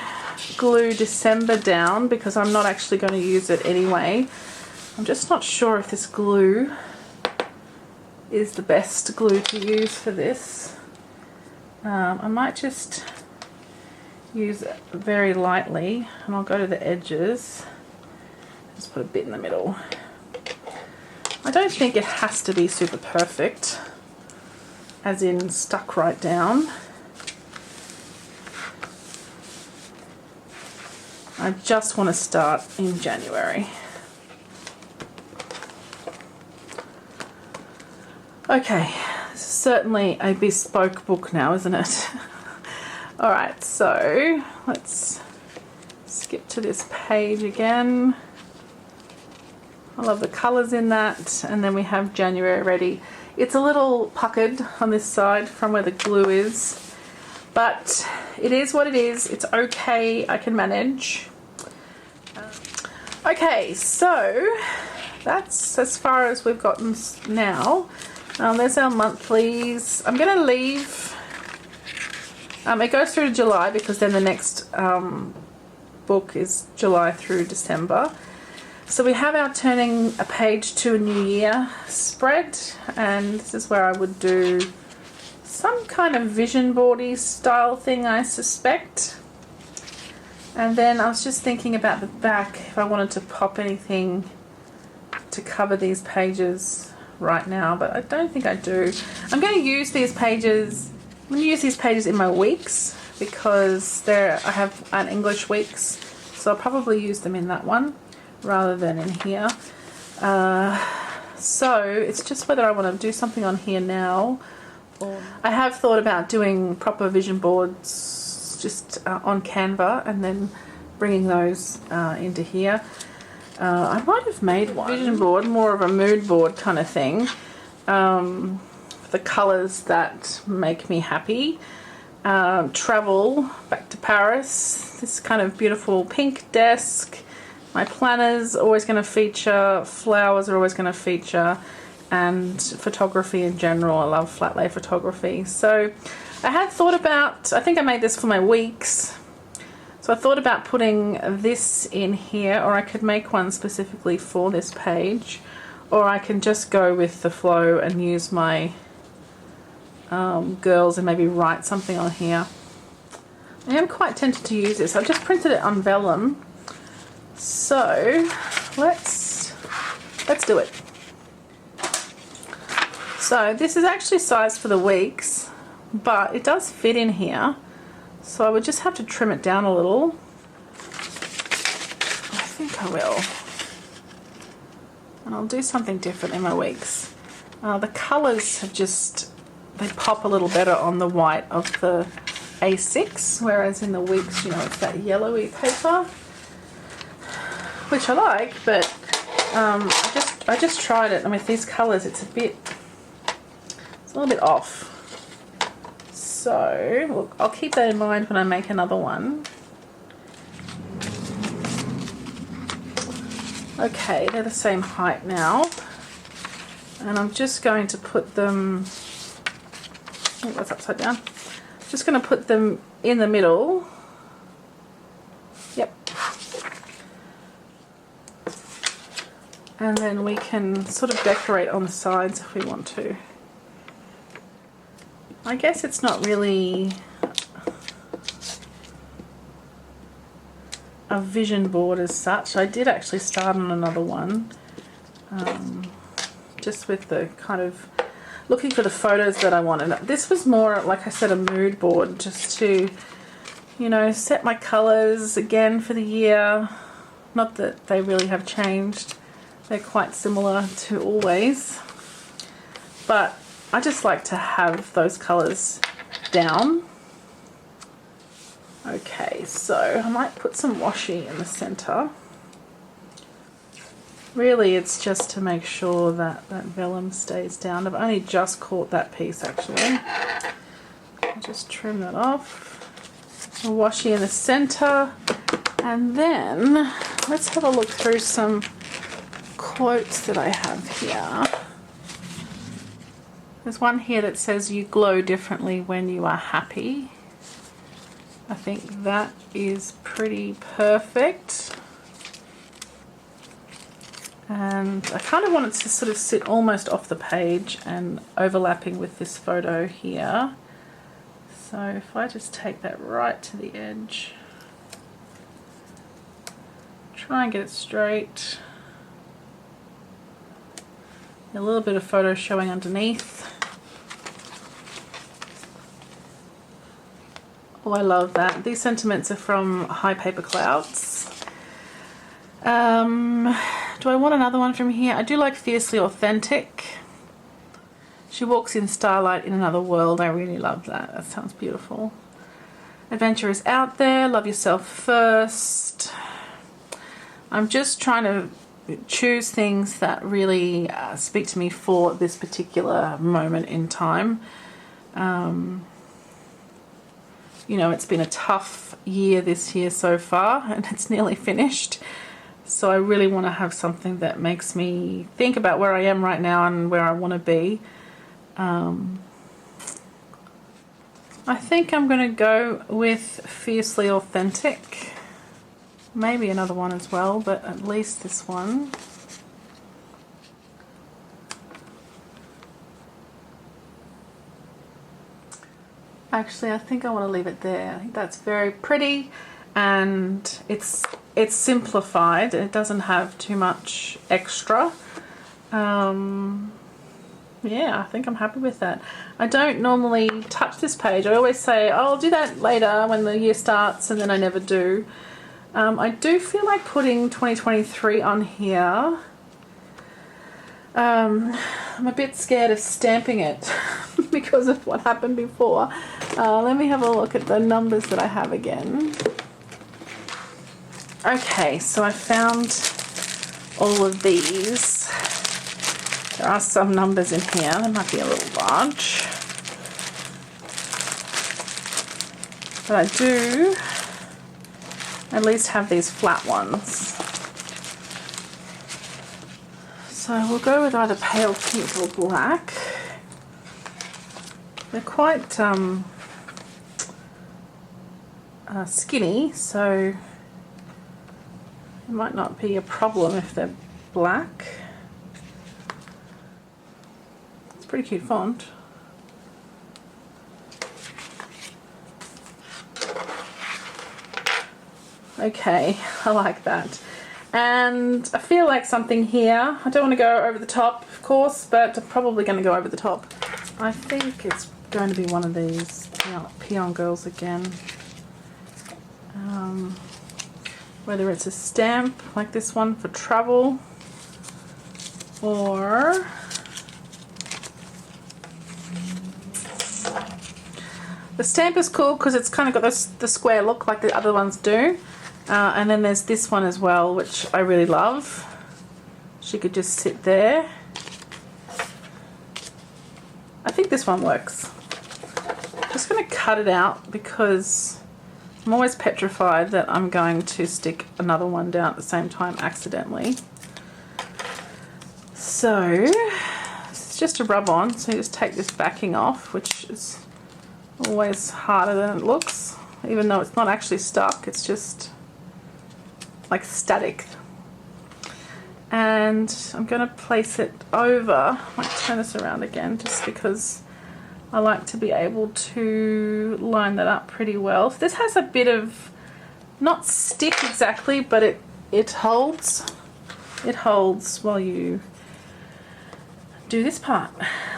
glue December down because I'm not actually going to use it anyway. I'm just not sure if this glue is the best glue to use for this. I might just use it very lightly, and I'll go to the edges. Just put a bit in the middle. I don't think it has to be super perfect, as in stuck right down. I just want to start in January. Okay, this is certainly a bespoke book now, isn't it? Alright, so let's skip to this page again. I love the colours in that, and then we have January ready. It's a little puckered on this side from where the glue is, but it is what it is. It's okay, I can manage. Okay, so that's as far as we've gotten now. There's our monthlies. I'm going to leave, it goes through to July because then the next book is July through December. So we have our turning a page to a new year spread, and this is where I would do some kind of vision boardy style thing, I suspect. And then I was just thinking about the back, if I wanted to pop anything to cover these pages right now, but I don't think I do. I'm going to use these pages, in my weeks because I have an English weeks, so I'll probably use them in that one rather than in here. So it's just whether I want to do something on here now, or I have thought about doing proper vision boards just on Canva and then bringing those into here. I might have made one vision board, more of a mood board kind of thing. The colours that make me happy. Travel back to Paris. This kind of beautiful pink desk. My planner's always going to feature, flowers are always going to feature, and photography in general. I love flat lay photography. So I had thought about, I think I made this for my weeks. So I thought about putting this in here, or I could make one specifically for this page, or I can just go with the flow and use my girls and maybe write something on here. I am quite tempted to use this. I've just printed it on vellum. So let's do it. So this is actually sized for the weeks, but it does fit in here. So I would just have to trim it down a little. I think I will. And I'll do something different in my weeks. The colours have just, they pop a little better on the white of the A6, whereas in the weeks, you know, it's that yellowy paper, which I like, but I just tried it, and with these colours it's a little bit off. So look, I'll keep that in mind when I make another one. Okay, they're the same height now, and I'm just going to put them, oh, that's upside down. Just going to put them in the middle. Yep. And then we can sort of decorate on the sides if we want to. I guess it's not really a vision board as such. I did actually start on another one, just with the kind of looking for the photos that I wanted. This was more, like I said, a mood board, just to, you know, set my colours again for the year. Not that they really have changed. They're quite similar to always, but I just like to have those colours down. Okay, so I might put some washi in the centre. Really, it's just to make sure that that vellum stays down. I've only just caught that piece actually. I'll just trim that off. A washi in the centre, and then let's have a look through some quotes that I have here. There's one here that says, "You glow differently when you are happy." I think that is pretty perfect. And I kind of want it to sort of sit almost off the page and overlapping with this photo here. So if I just take that right to the edge, try and get it straight. A little bit of photo showing underneath. Oh, I love that. These sentiments are from High Paper Clouds. Do I want another one from here? I do like Fiercely Authentic. She walks in starlight in another world. I really love that. That sounds beautiful. Adventure is out there. Love yourself first. I'm just trying to choose things that really speak to me for this particular moment in time. You know, it's been a tough year this year so far, and it's nearly finished. So I really want to have something that makes me think about where I am right now and where I want to be. I think I'm going to go with Fiercely Authentic. Maybe another one as well, but at least this one. Actually, I think I want to leave it there. I think that's very pretty, and it's simplified. It doesn't have too much extra. Yeah, I think I'm happy with that. I don't normally touch this page. I always say, oh, I'll do that later when the year starts, and then I never do. I do feel like putting 2023 on here. I'm a bit scared of stamping it because of what happened before. Let me have a look at the numbers that I have again. Okay, so I found all of these. There are some numbers in here. There might be a little large. But I do at least have these flat ones. So we'll go with either pale pink or black. They're quite skinny, so it might not be a problem if they're black. It's a pretty cute font. Okay, I like that. And I feel like something here. I don't want to go over the top, of course, but I'm probably going to go over the top. I think it's going to be one of these Peon Girls again. Whether it's a stamp like this one for travel, or the stamp is cool because it's kind of got the square look like the other ones do. And then there's this one as well, which I really love. She could just sit there. I think this one works. I'm just going to cut it out because I'm always petrified that I'm going to stick another one down at the same time accidentally. So this is just a rub on, so you just take this backing off, which is always harder than it looks, even though it's not actually stuck, it's just like static. And I'm going to place it over. I might turn this around again just because I like to be able to line that up pretty well. This has a bit of, not stick exactly, but it holds. It holds while you do this part.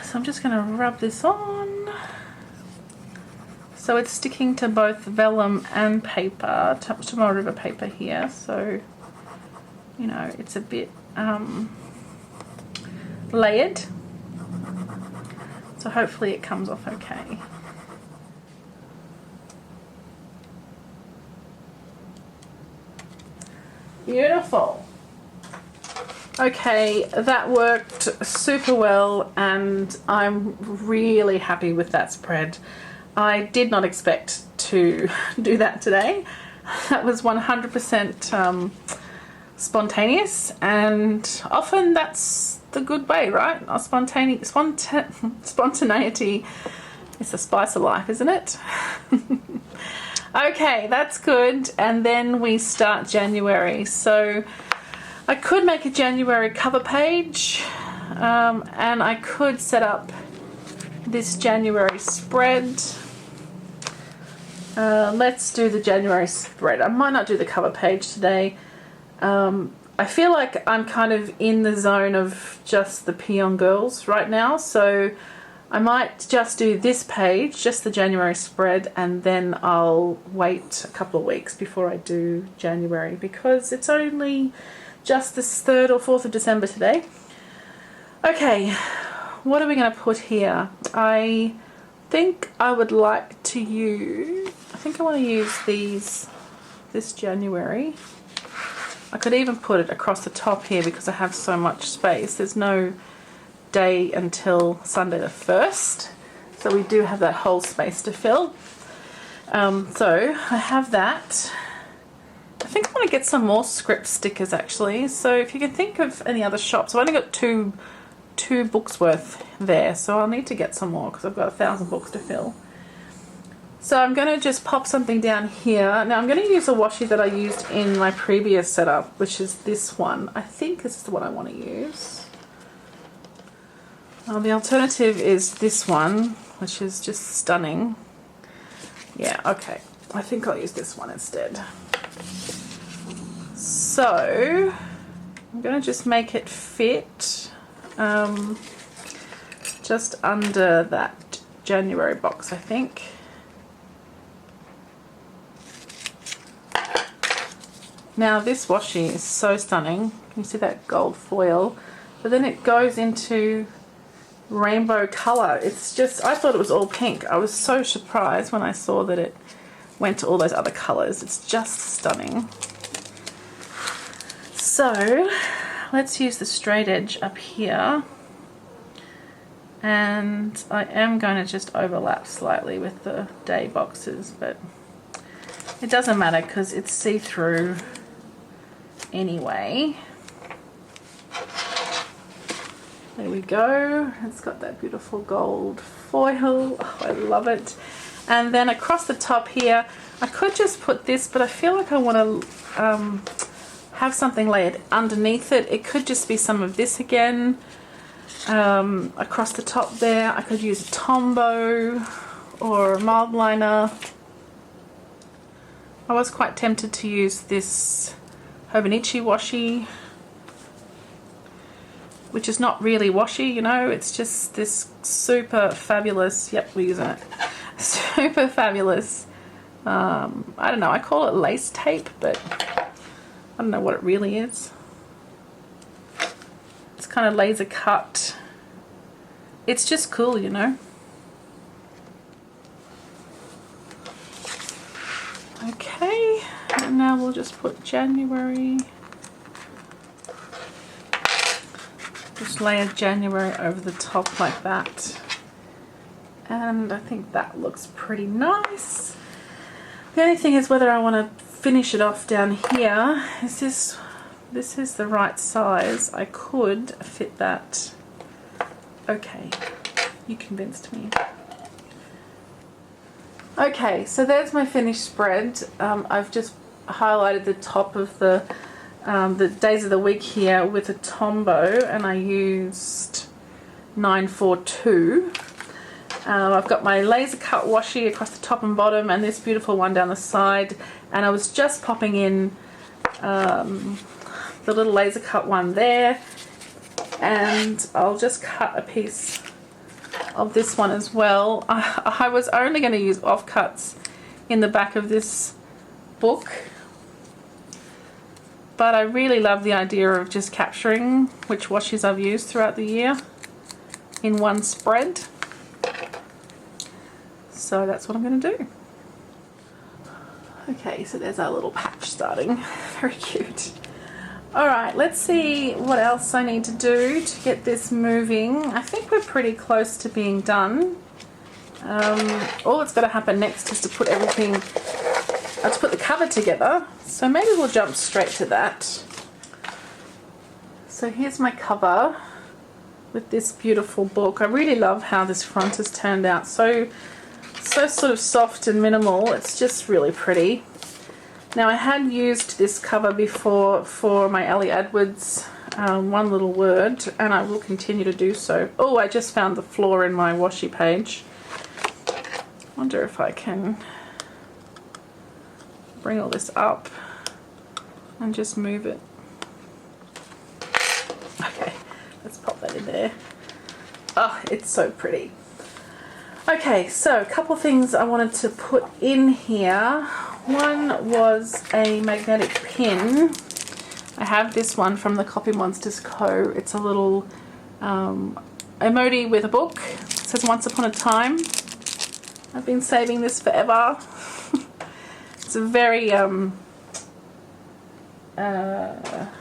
So I'm just going to rub this on. So it's sticking to both vellum and paper, to my river paper here. So, you know, it's a bit layered. So hopefully it comes off okay. Beautiful. Okay, that worked super well, and I'm really happy with that spread. I did not expect to do that today. That was 100% spontaneous, and often that's the good way, right? Spontaneity is the spice of life, isn't it? Okay, that's good. And then we start January. So I could make a January cover page, and I could set up this January spread. Let's do the January spread. I might not do the cover page today. I feel like I'm kind of in the zone of just the Peon Girls right now, so I might just do this page, just the January spread, and then I'll wait a couple of weeks before I do January, because it's only just this 3rd or 4th of December today. Okay, what are we going to put here? I think I would like to use, I think I want to use this January. I could even put it across the top here because I have so much space. There's no day until Sunday the 1st, so we do have that whole space to fill. So I have that. I think I want to get some more script stickers actually, so if you can think of any other shops. I've only got two books worth there, so I'll need to get some more because I've got 1,000 books to fill. So I'm going to just pop something down here. Now I'm going to use a washi that I used in my previous setup, which is this one. I think this is the one I want to use. The alternative is this one, which is just stunning. Yeah, okay. I think I'll use this one instead. So I'm going to just make it fit just under that January box, I think. Now this washi is so stunning. You see that gold foil, but then it goes into rainbow color. It's just, I thought it was all pink. I was so surprised when I saw that it went to all those other colors. It's just stunning. So let's use the straight edge up here, and I am going to just overlap slightly with the day boxes, but it doesn't matter because it's see-through anyway. There we go. It's got that beautiful gold foil. Oh, I love it. And then across the top here, I could just put this, but I feel like I want to have something layered underneath it. It could just be some of this again. Across the top there, I could use a Tombow or a mild liner. I was quite tempted to use this Hobonichi washi, which is not really washi, you know, it's just this super fabulous, yep, we're using it, super fabulous, I don't know, I call it lace tape, but I don't know what it really is. It's kind of laser cut. It's just cool, you know. Okay, and now we'll just put January. Just layer January over the top like that. And I think that looks pretty nice. The only thing is whether I want to finish it off down here. This is the right size. I could fit that. Okay, you convinced me. Okay, so there's my finished spread. I've just highlighted the top of the days of the week here with a Tombow, and I used 942. I've got my laser cut washi across the top and bottom, and this beautiful one down the side, and I was just popping in the little laser cut one there, and I'll just cut a piece of this one as well. I was only going to use offcuts in the back of this book, but I really love the idea of just capturing which washes I've used throughout the year in one spread. So that's what I'm going to do. Okay, so there's our little patch starting. Very cute. Alright, let's see what else I need to do to get this moving. I think we're pretty close to being done. All that's got to happen next is to put everything, to put the cover together. So maybe we'll jump straight to that. So here's my cover with this beautiful book. I really love how this front has turned out. So So sort of soft and minimal, it's just really pretty. Now I had used this cover before for my Ellie Edwards One Little Word, and I will continue to do so. Oh, I just found the flaw in my washi page. Wonder if I can bring all this up and just move it. Okay, let's pop that in there. Oh, it's so pretty. Okay, so a couple of things I wanted to put in here. One was a magnetic pin. I have this one from the Copy Monsters Co. It's a little emoji with a book. It says Once Upon a Time. I've been saving this forever. It's a very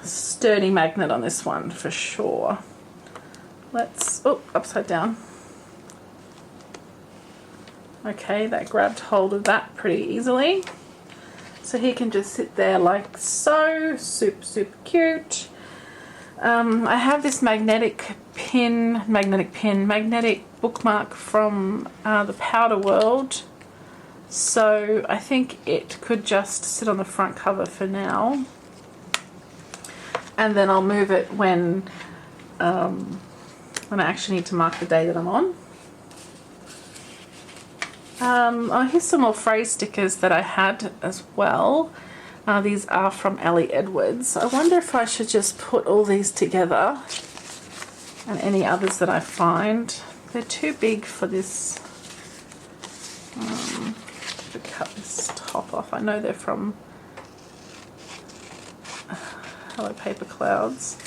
sturdy magnet on this one for sure. Let's, oh, upside down. Okay, that grabbed hold of that pretty easily. So he can just sit there like so, super cute. I have this magnetic bookmark from the Powder World. So I think it could just sit on the front cover for now. And then I'll move it when I actually need to mark the day that I'm on. Oh, here's some more phrase stickers that I had as well. These are from Ellie Edwards. I wonder if I should just put all these together and any others that I find. They're too big for this. To cut this top off. I know they're from Hello Paper Clouds.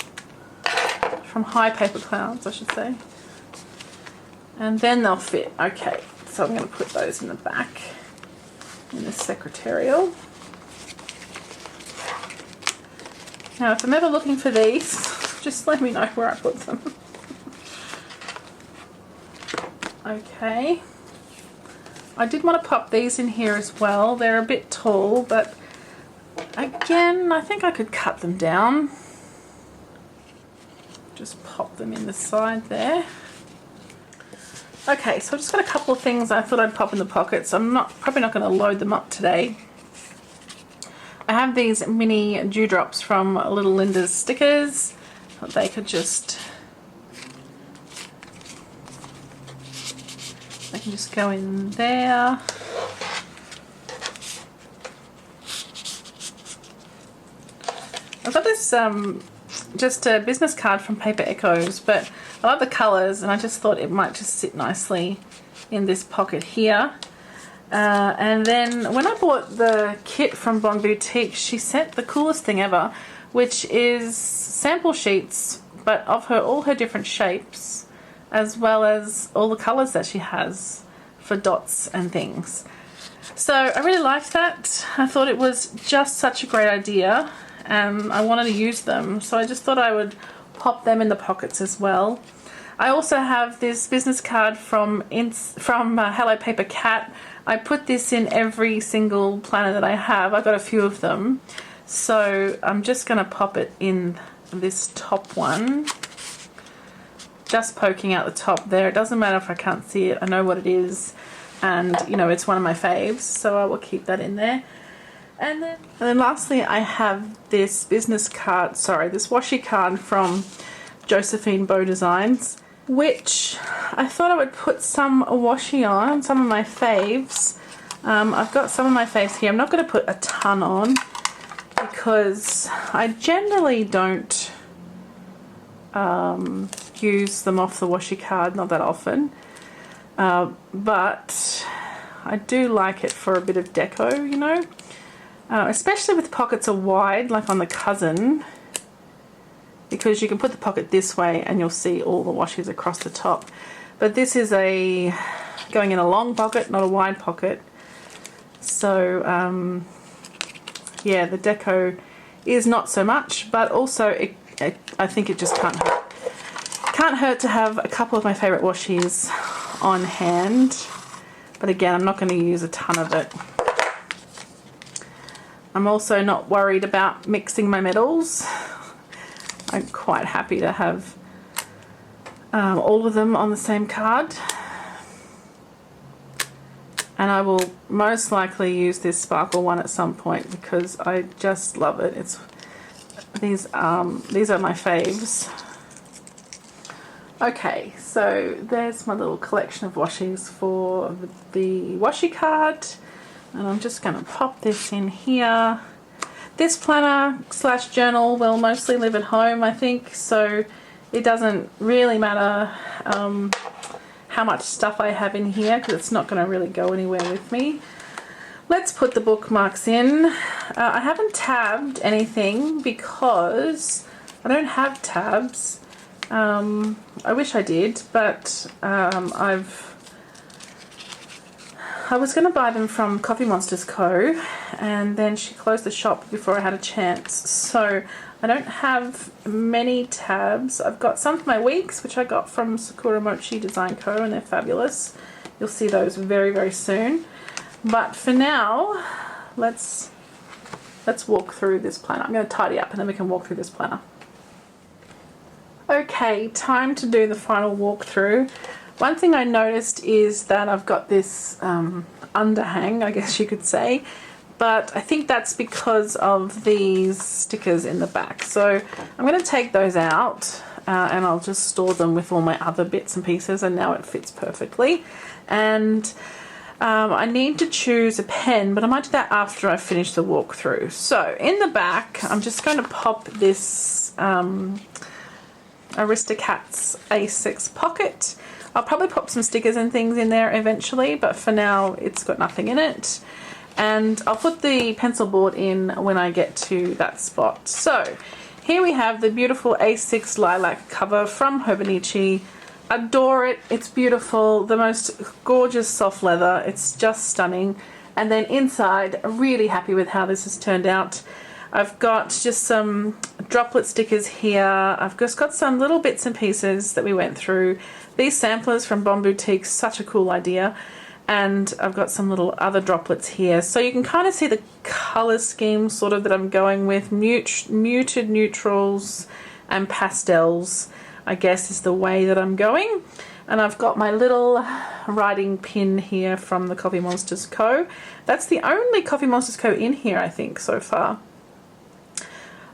From High Paper Clouds, I should say. And then they'll fit. Okay. So I'm going to put those in the back in the secretarial. Now if I'm ever looking for these, just let me know where I put them. Okay. I did want to pop these in here as well. They're a bit tall, but again, I think I could cut them down. Just pop them in the side there. Okay, so I've just got a couple of things I thought I'd pop in the pockets. I'm probably not going to load them up today. I have these mini dewdrops from Little Linda's stickers. Thought they could just, they can just go in there. I've got this just a business card from Paper Echoes, but I love the colours and I just thought it might just sit nicely in this pocket here. And then when I bought the kit from Bon Boutique, she sent the coolest thing ever, which is sample sheets, but of all her different shapes, as well as all the colours that she has for dots and things. So I really liked that. I thought it was just such a great idea and I wanted to use them, so I just thought I would pop them in the pockets as well. I also have this business card from Hello Paper Cat. I put this in every single planner that I have. I've got a few of them, so I'm just going to pop it in this top one, just poking out the top there. It doesn't matter if I can't see it, I know what it is, and you know it's one of my faves, so I will keep that in there. And then lastly, I have this business card, this washi card from Josephine Bow Designs, which I thought I would put some washi on, some of my faves. I've got some of my faves here. I'm not going to put a ton on because I generally don't use them off the washi card, not that often. But I do like it for a bit of deco, you know. Especially with pockets are wide, like on the Cousin, because you can put the pocket this way and you'll see all the washes across the top. But this is going in a long pocket, not a wide pocket. So yeah, the deco is not so much, but also I think it just can't hurt. Can't hurt to have a couple of my favourite washes on hand. But again, I'm not going to use a ton of it. I'm also not worried about mixing my metals. I'm quite happy to have all of them on the same card. and I will most likely use this sparkle one at some point because I just love it. It's these are my faves. Okay, so there's my little collection of washies for the washi card, and I'm just going to pop this in here. This planner slash journal will mostly live at home, I think, so it doesn't really matter how much stuff I have in here because it's not going to really go anywhere with me. Let's put the bookmarks in. I haven't tabbed anything because I don't have tabs. I wish I did, but I was going to buy them from Coffee Monsters Co. and then she closed the shop before I had a chance. So I don't have many tabs. I've got some for my weeks, which I got from Sakura Mochi Design Co. and they're fabulous. You'll see those very, very soon. But for now, let's walk through this planner. I'm going to tidy up and then we can walk through this planner. Okay, time to do the final walkthrough. One thing I noticed is that I've got this underhang, I guess you could say, but I think that's because of these stickers in the back. So I'm going to take those out and I'll just store them with all my other bits and pieces, and now it fits perfectly. And I need to choose a pen, but I might do that after I finish the walkthrough. So in the back, I'm just going to pop this Aristocats A6 pocket. I'll probably pop some stickers and things in there eventually, but for now it's got nothing in it. And I'll put the pencil board in when I get to that spot. So here we have the beautiful A6 lilac cover from Hobonichi. Adore it. It's beautiful. The most gorgeous soft leather. It's just stunning. And then inside, really happy with how this has turned out. I've got just some droplet stickers here. I've just got some little bits and pieces that we went through. These samplers from Bon Boutique, such a cool idea. And I've got some little other droplets here. So you can kind of see the colour scheme sort of that I'm going with. Muted neutrals and pastels, I guess, is the way that I'm going. And I've got my little writing pin here from the Coffee Monsters Co. That's the only Coffee Monsters Co in here, I think, so far.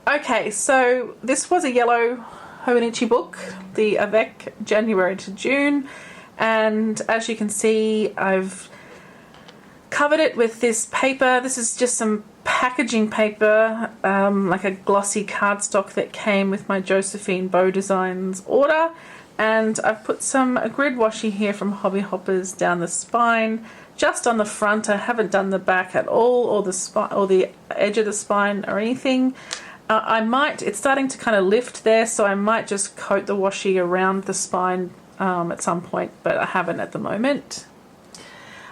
Okay, so this was a yellow Hobonichi book, the Avec January to June, and as you can see, I've covered it with this paper. This is just some packaging paper, like a glossy cardstock that came with my Josephine Bow Designs order, and I've put some grid washi here from Hobby Hoppers down the spine, just on the front. I haven't done the back at all, or the edge of the spine or anything. I might, it's starting to kind of lift there, so I might just coat the washi around the spine at some point, but I haven't at the moment.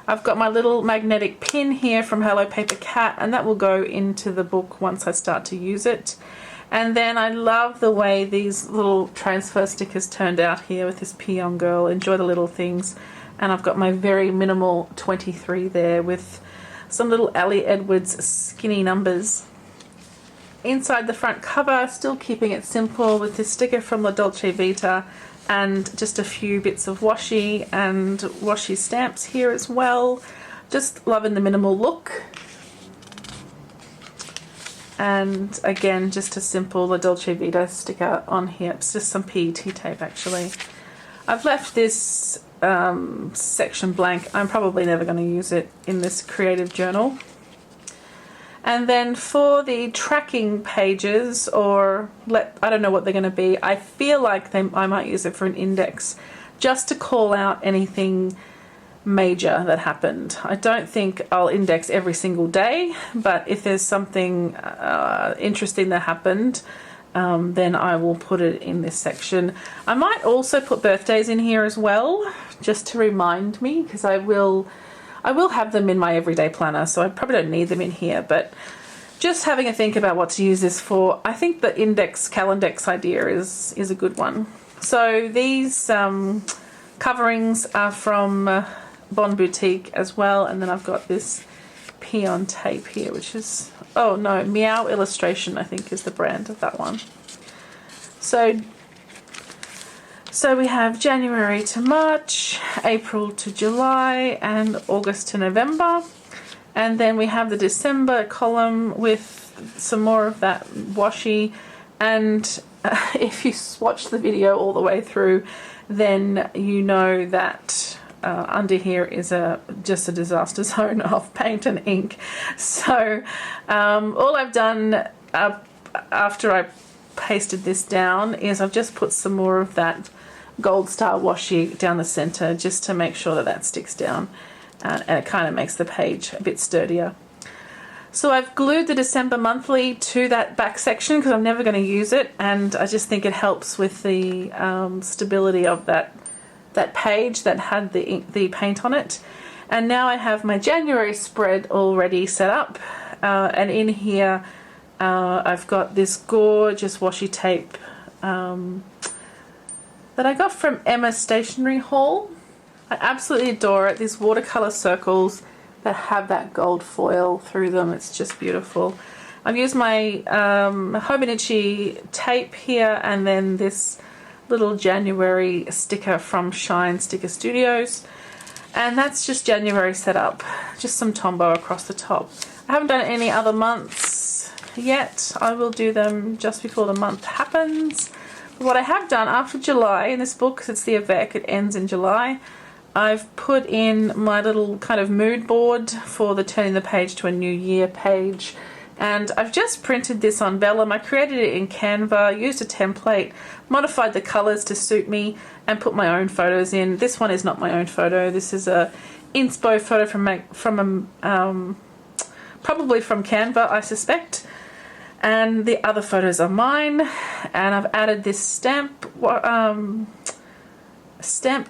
I've got my little magnetic pin here from Hello Paper Cat, and that will go into the book once I start to use it. And then I love the way these little transfer stickers turned out here with this Peon Girl. Enjoy the little things. And I've got my very minimal 23 there with some little Ellie Edwards skinny numbers. Inside the front cover, still keeping it simple with this sticker from La Dolce Vita and just a few bits of washi and washi stamps here as well. Just loving the minimal look. And again, just a simple La Dolce Vita sticker on here. It's just some PET tape actually. I've left this section blank. I'm probably never going to use it in this creative journal. And then for the tracking pages, or I don't know what they're going to be, I feel like I might use it for an index just to call out anything major that happened. I don't think I'll index every single day, but if there's something interesting that happened, then I will put it in this section. I might also put birthdays in here as well, just to remind me, because I will have them in my everyday planner, so I probably don't need them in here, but just having a think about what to use this for. I think the index calendex idea is a good one. So these coverings are from Bon Boutique as well, and then I've got this Peon tape here, which is, oh no, Meow Illustration I think is the brand of that one. So So we have January to March, April to July, and August to November. And then we have the December column with some more of that washi. And if you watch the video all the way through, then you know that under here is just a disaster zone of paint and ink. So all I've done after I pasted this down is I've just put some more of that Gold Star washi down the center just to make sure that that sticks down, and it kind of makes the page a bit sturdier. So I've glued the December monthly to that back section because I'm never going to use it, and I just think it helps with the stability of that page that had the paint on it. And now I have my January spread already set up, and in here I've got this gorgeous washi tape that I got from Emma's Stationery Haul. I absolutely adore it. These watercolor circles that have that gold foil through them. It's just beautiful. I've used my Hobonichi tape here, and then this little January sticker from Shine Sticker Studios. And that's just January set up. Just some Tombow across the top. I haven't done any other months yet. I will do them just before the month happens. What I have done after July in this book, because it's the Avec, it ends in July, I've put in my little kind of mood board for the turning the page to a new year page, and I've just printed this on vellum. I created it in Canva, used a template, modified the colors to suit me, and put my own photos in. This one is not my own photo. This is a inspo photo from probably from Canva, I suspect. And the other photos are mine, and I've added this stamp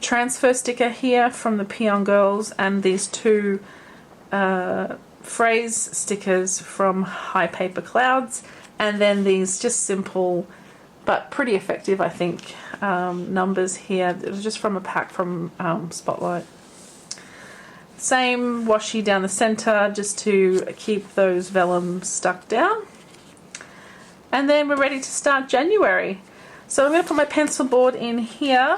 transfer sticker here from the Peon Girls, and these two phrase stickers from High Paper Clouds, and then these just simple but pretty effective, I think, numbers here. It was just from a pack from Spotlight. Same washi down the center just to keep those vellum stuck down. And then we're ready to start January. So I'm going to put my pencil board in here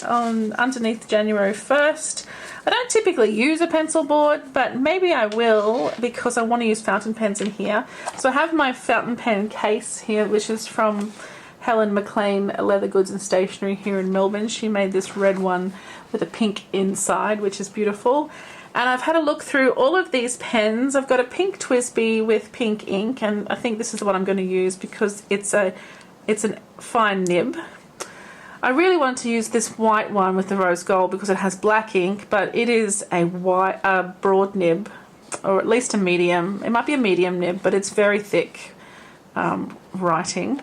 underneath January 1st. I don't typically use a pencil board, but maybe I will because I want to use fountain pens in here. So I have my fountain pen case here, which is from Helen McLean Leather Goods and Stationery here in Melbourne. She made this red one with a pink inside, which is beautiful. And I've had a look through all of these pens. I've got a pink TWSBI with pink ink, and I think this is the one I'm going to use because it's a fine nib. I really want to use this white one with the rose gold because it has black ink, but it is a broad nib, or at least a medium. It might be a medium nib, but it's very thick writing.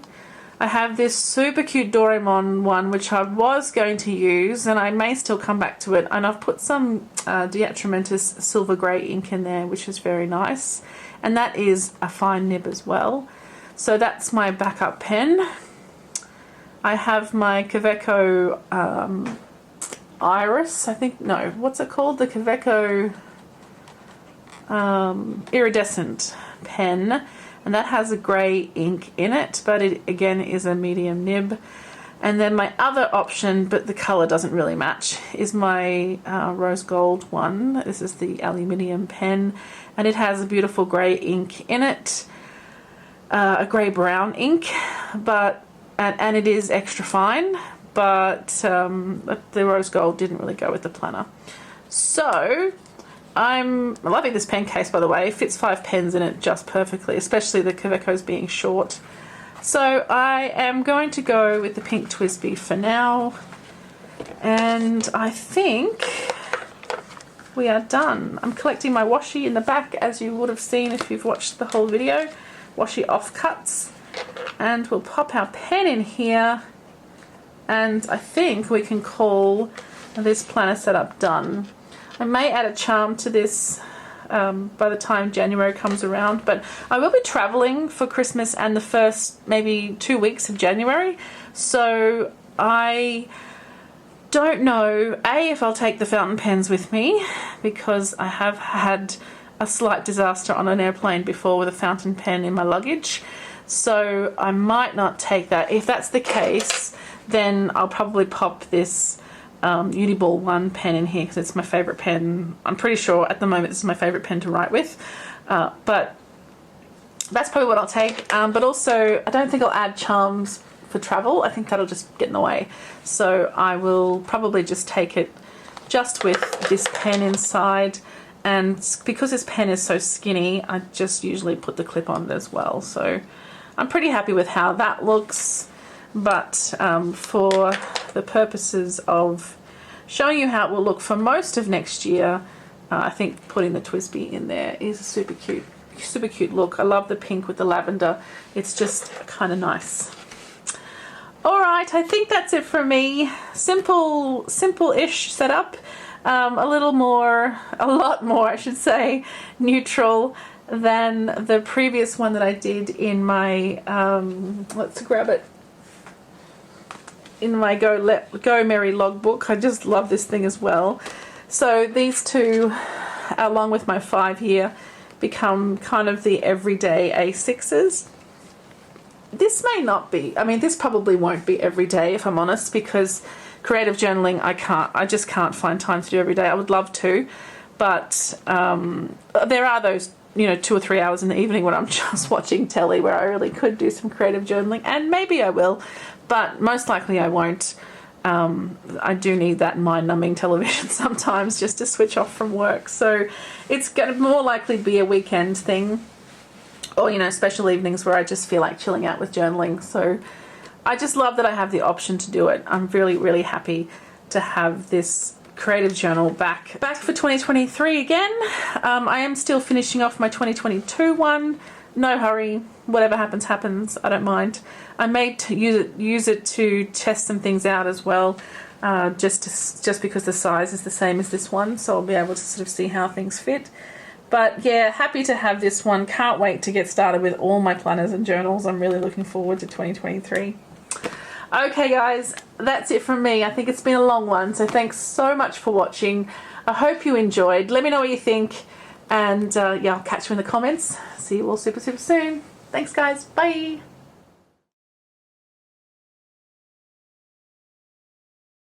I have this super cute Doraemon one, which I was going to use, and I may still come back to it. And I've put some Diatramentus silver grey ink in there, which is very nice. And that is a fine nib as well. So that's my backup pen. I have my Kaweco Iris, I think, no, what's it called? The Kaweco Iridescent pen. And that has a grey ink in it, but it again is a medium nib. And then my other option, but the colour doesn't really match, is my rose gold one. This is the aluminium pen, and it has a beautiful grey ink in it, a grey brown ink, and it is extra fine, but the rose gold didn't really go with the planner. So I'm loving this pen case, by the way. It fits 5 pens in it just perfectly, especially the Kaweco's being short. So I am going to go with the pink TWSBI for now, and I think we are done. I'm collecting my washi in the back, as you would have seen if you've watched the whole video, washi offcuts, and we'll pop our pen in here, and I think we can call this planner setup done. I may add a charm to this by the time January comes around, but I will be traveling for Christmas and the first maybe 2 weeks of January, so I don't know if I'll take the fountain pens with me, because I have had a slight disaster on an airplane before with a fountain pen in my luggage, so I might not take that. If that's the case, then I'll probably pop this Uni Ball 1 pen in here because it's my favourite pen. I'm pretty sure at the moment this is my favourite pen to write with, but that's probably what I'll take. But also I don't think I'll add charms for travel. I think that'll just get in the way, so I will probably just take it just with this pen inside. And because this pen is so skinny, I just usually put the clip on as well, so I'm pretty happy with how that looks. But for the purposes of showing you how it will look for most of next year, I think putting the TWSBI in there is a super cute look. I love the pink with the lavender. It's just kind of nice. All right, I think that's it from me. Simple-ish setup. A lot more, I should say, neutral than the previous one that I did in my, let's grab it, in my Go Merry logbook. I just love this thing as well. So these two, along with my 5 here, become kind of the everyday A6s. This may not be, I mean, this probably won't be every day if I'm honest, because creative journaling I just can't find time to do every day. I would love to, but there are those, you know, 2 or 3 hours in the evening when I'm just watching telly where I really could do some creative journaling, and maybe I will, but most likely I won't. I do need that mind-numbing television sometimes just to switch off from work, so it's going to more likely be a weekend thing, or, you know, special evenings where I just feel like chilling out with journaling. So I just love that I have the option to do it. I'm really, really happy to have this creative journal back for 2023 again. I am still finishing off my 2022 one. No hurry, whatever happens happens, I don't mind. I may use it to test some things out as well, just because the size is the same as this one, so I'll be able to sort of see how things fit. But yeah, happy to have this one. Can't wait to get started with all my planners and journals. I'm really looking forward to 2023. Okay guys, that's it from me. I think it's been a long one, so thanks so much for watching. I hope you enjoyed. Let me know what you think, and yeah, I'll catch you in the comments. See you all super soon. Thanks guys, bye.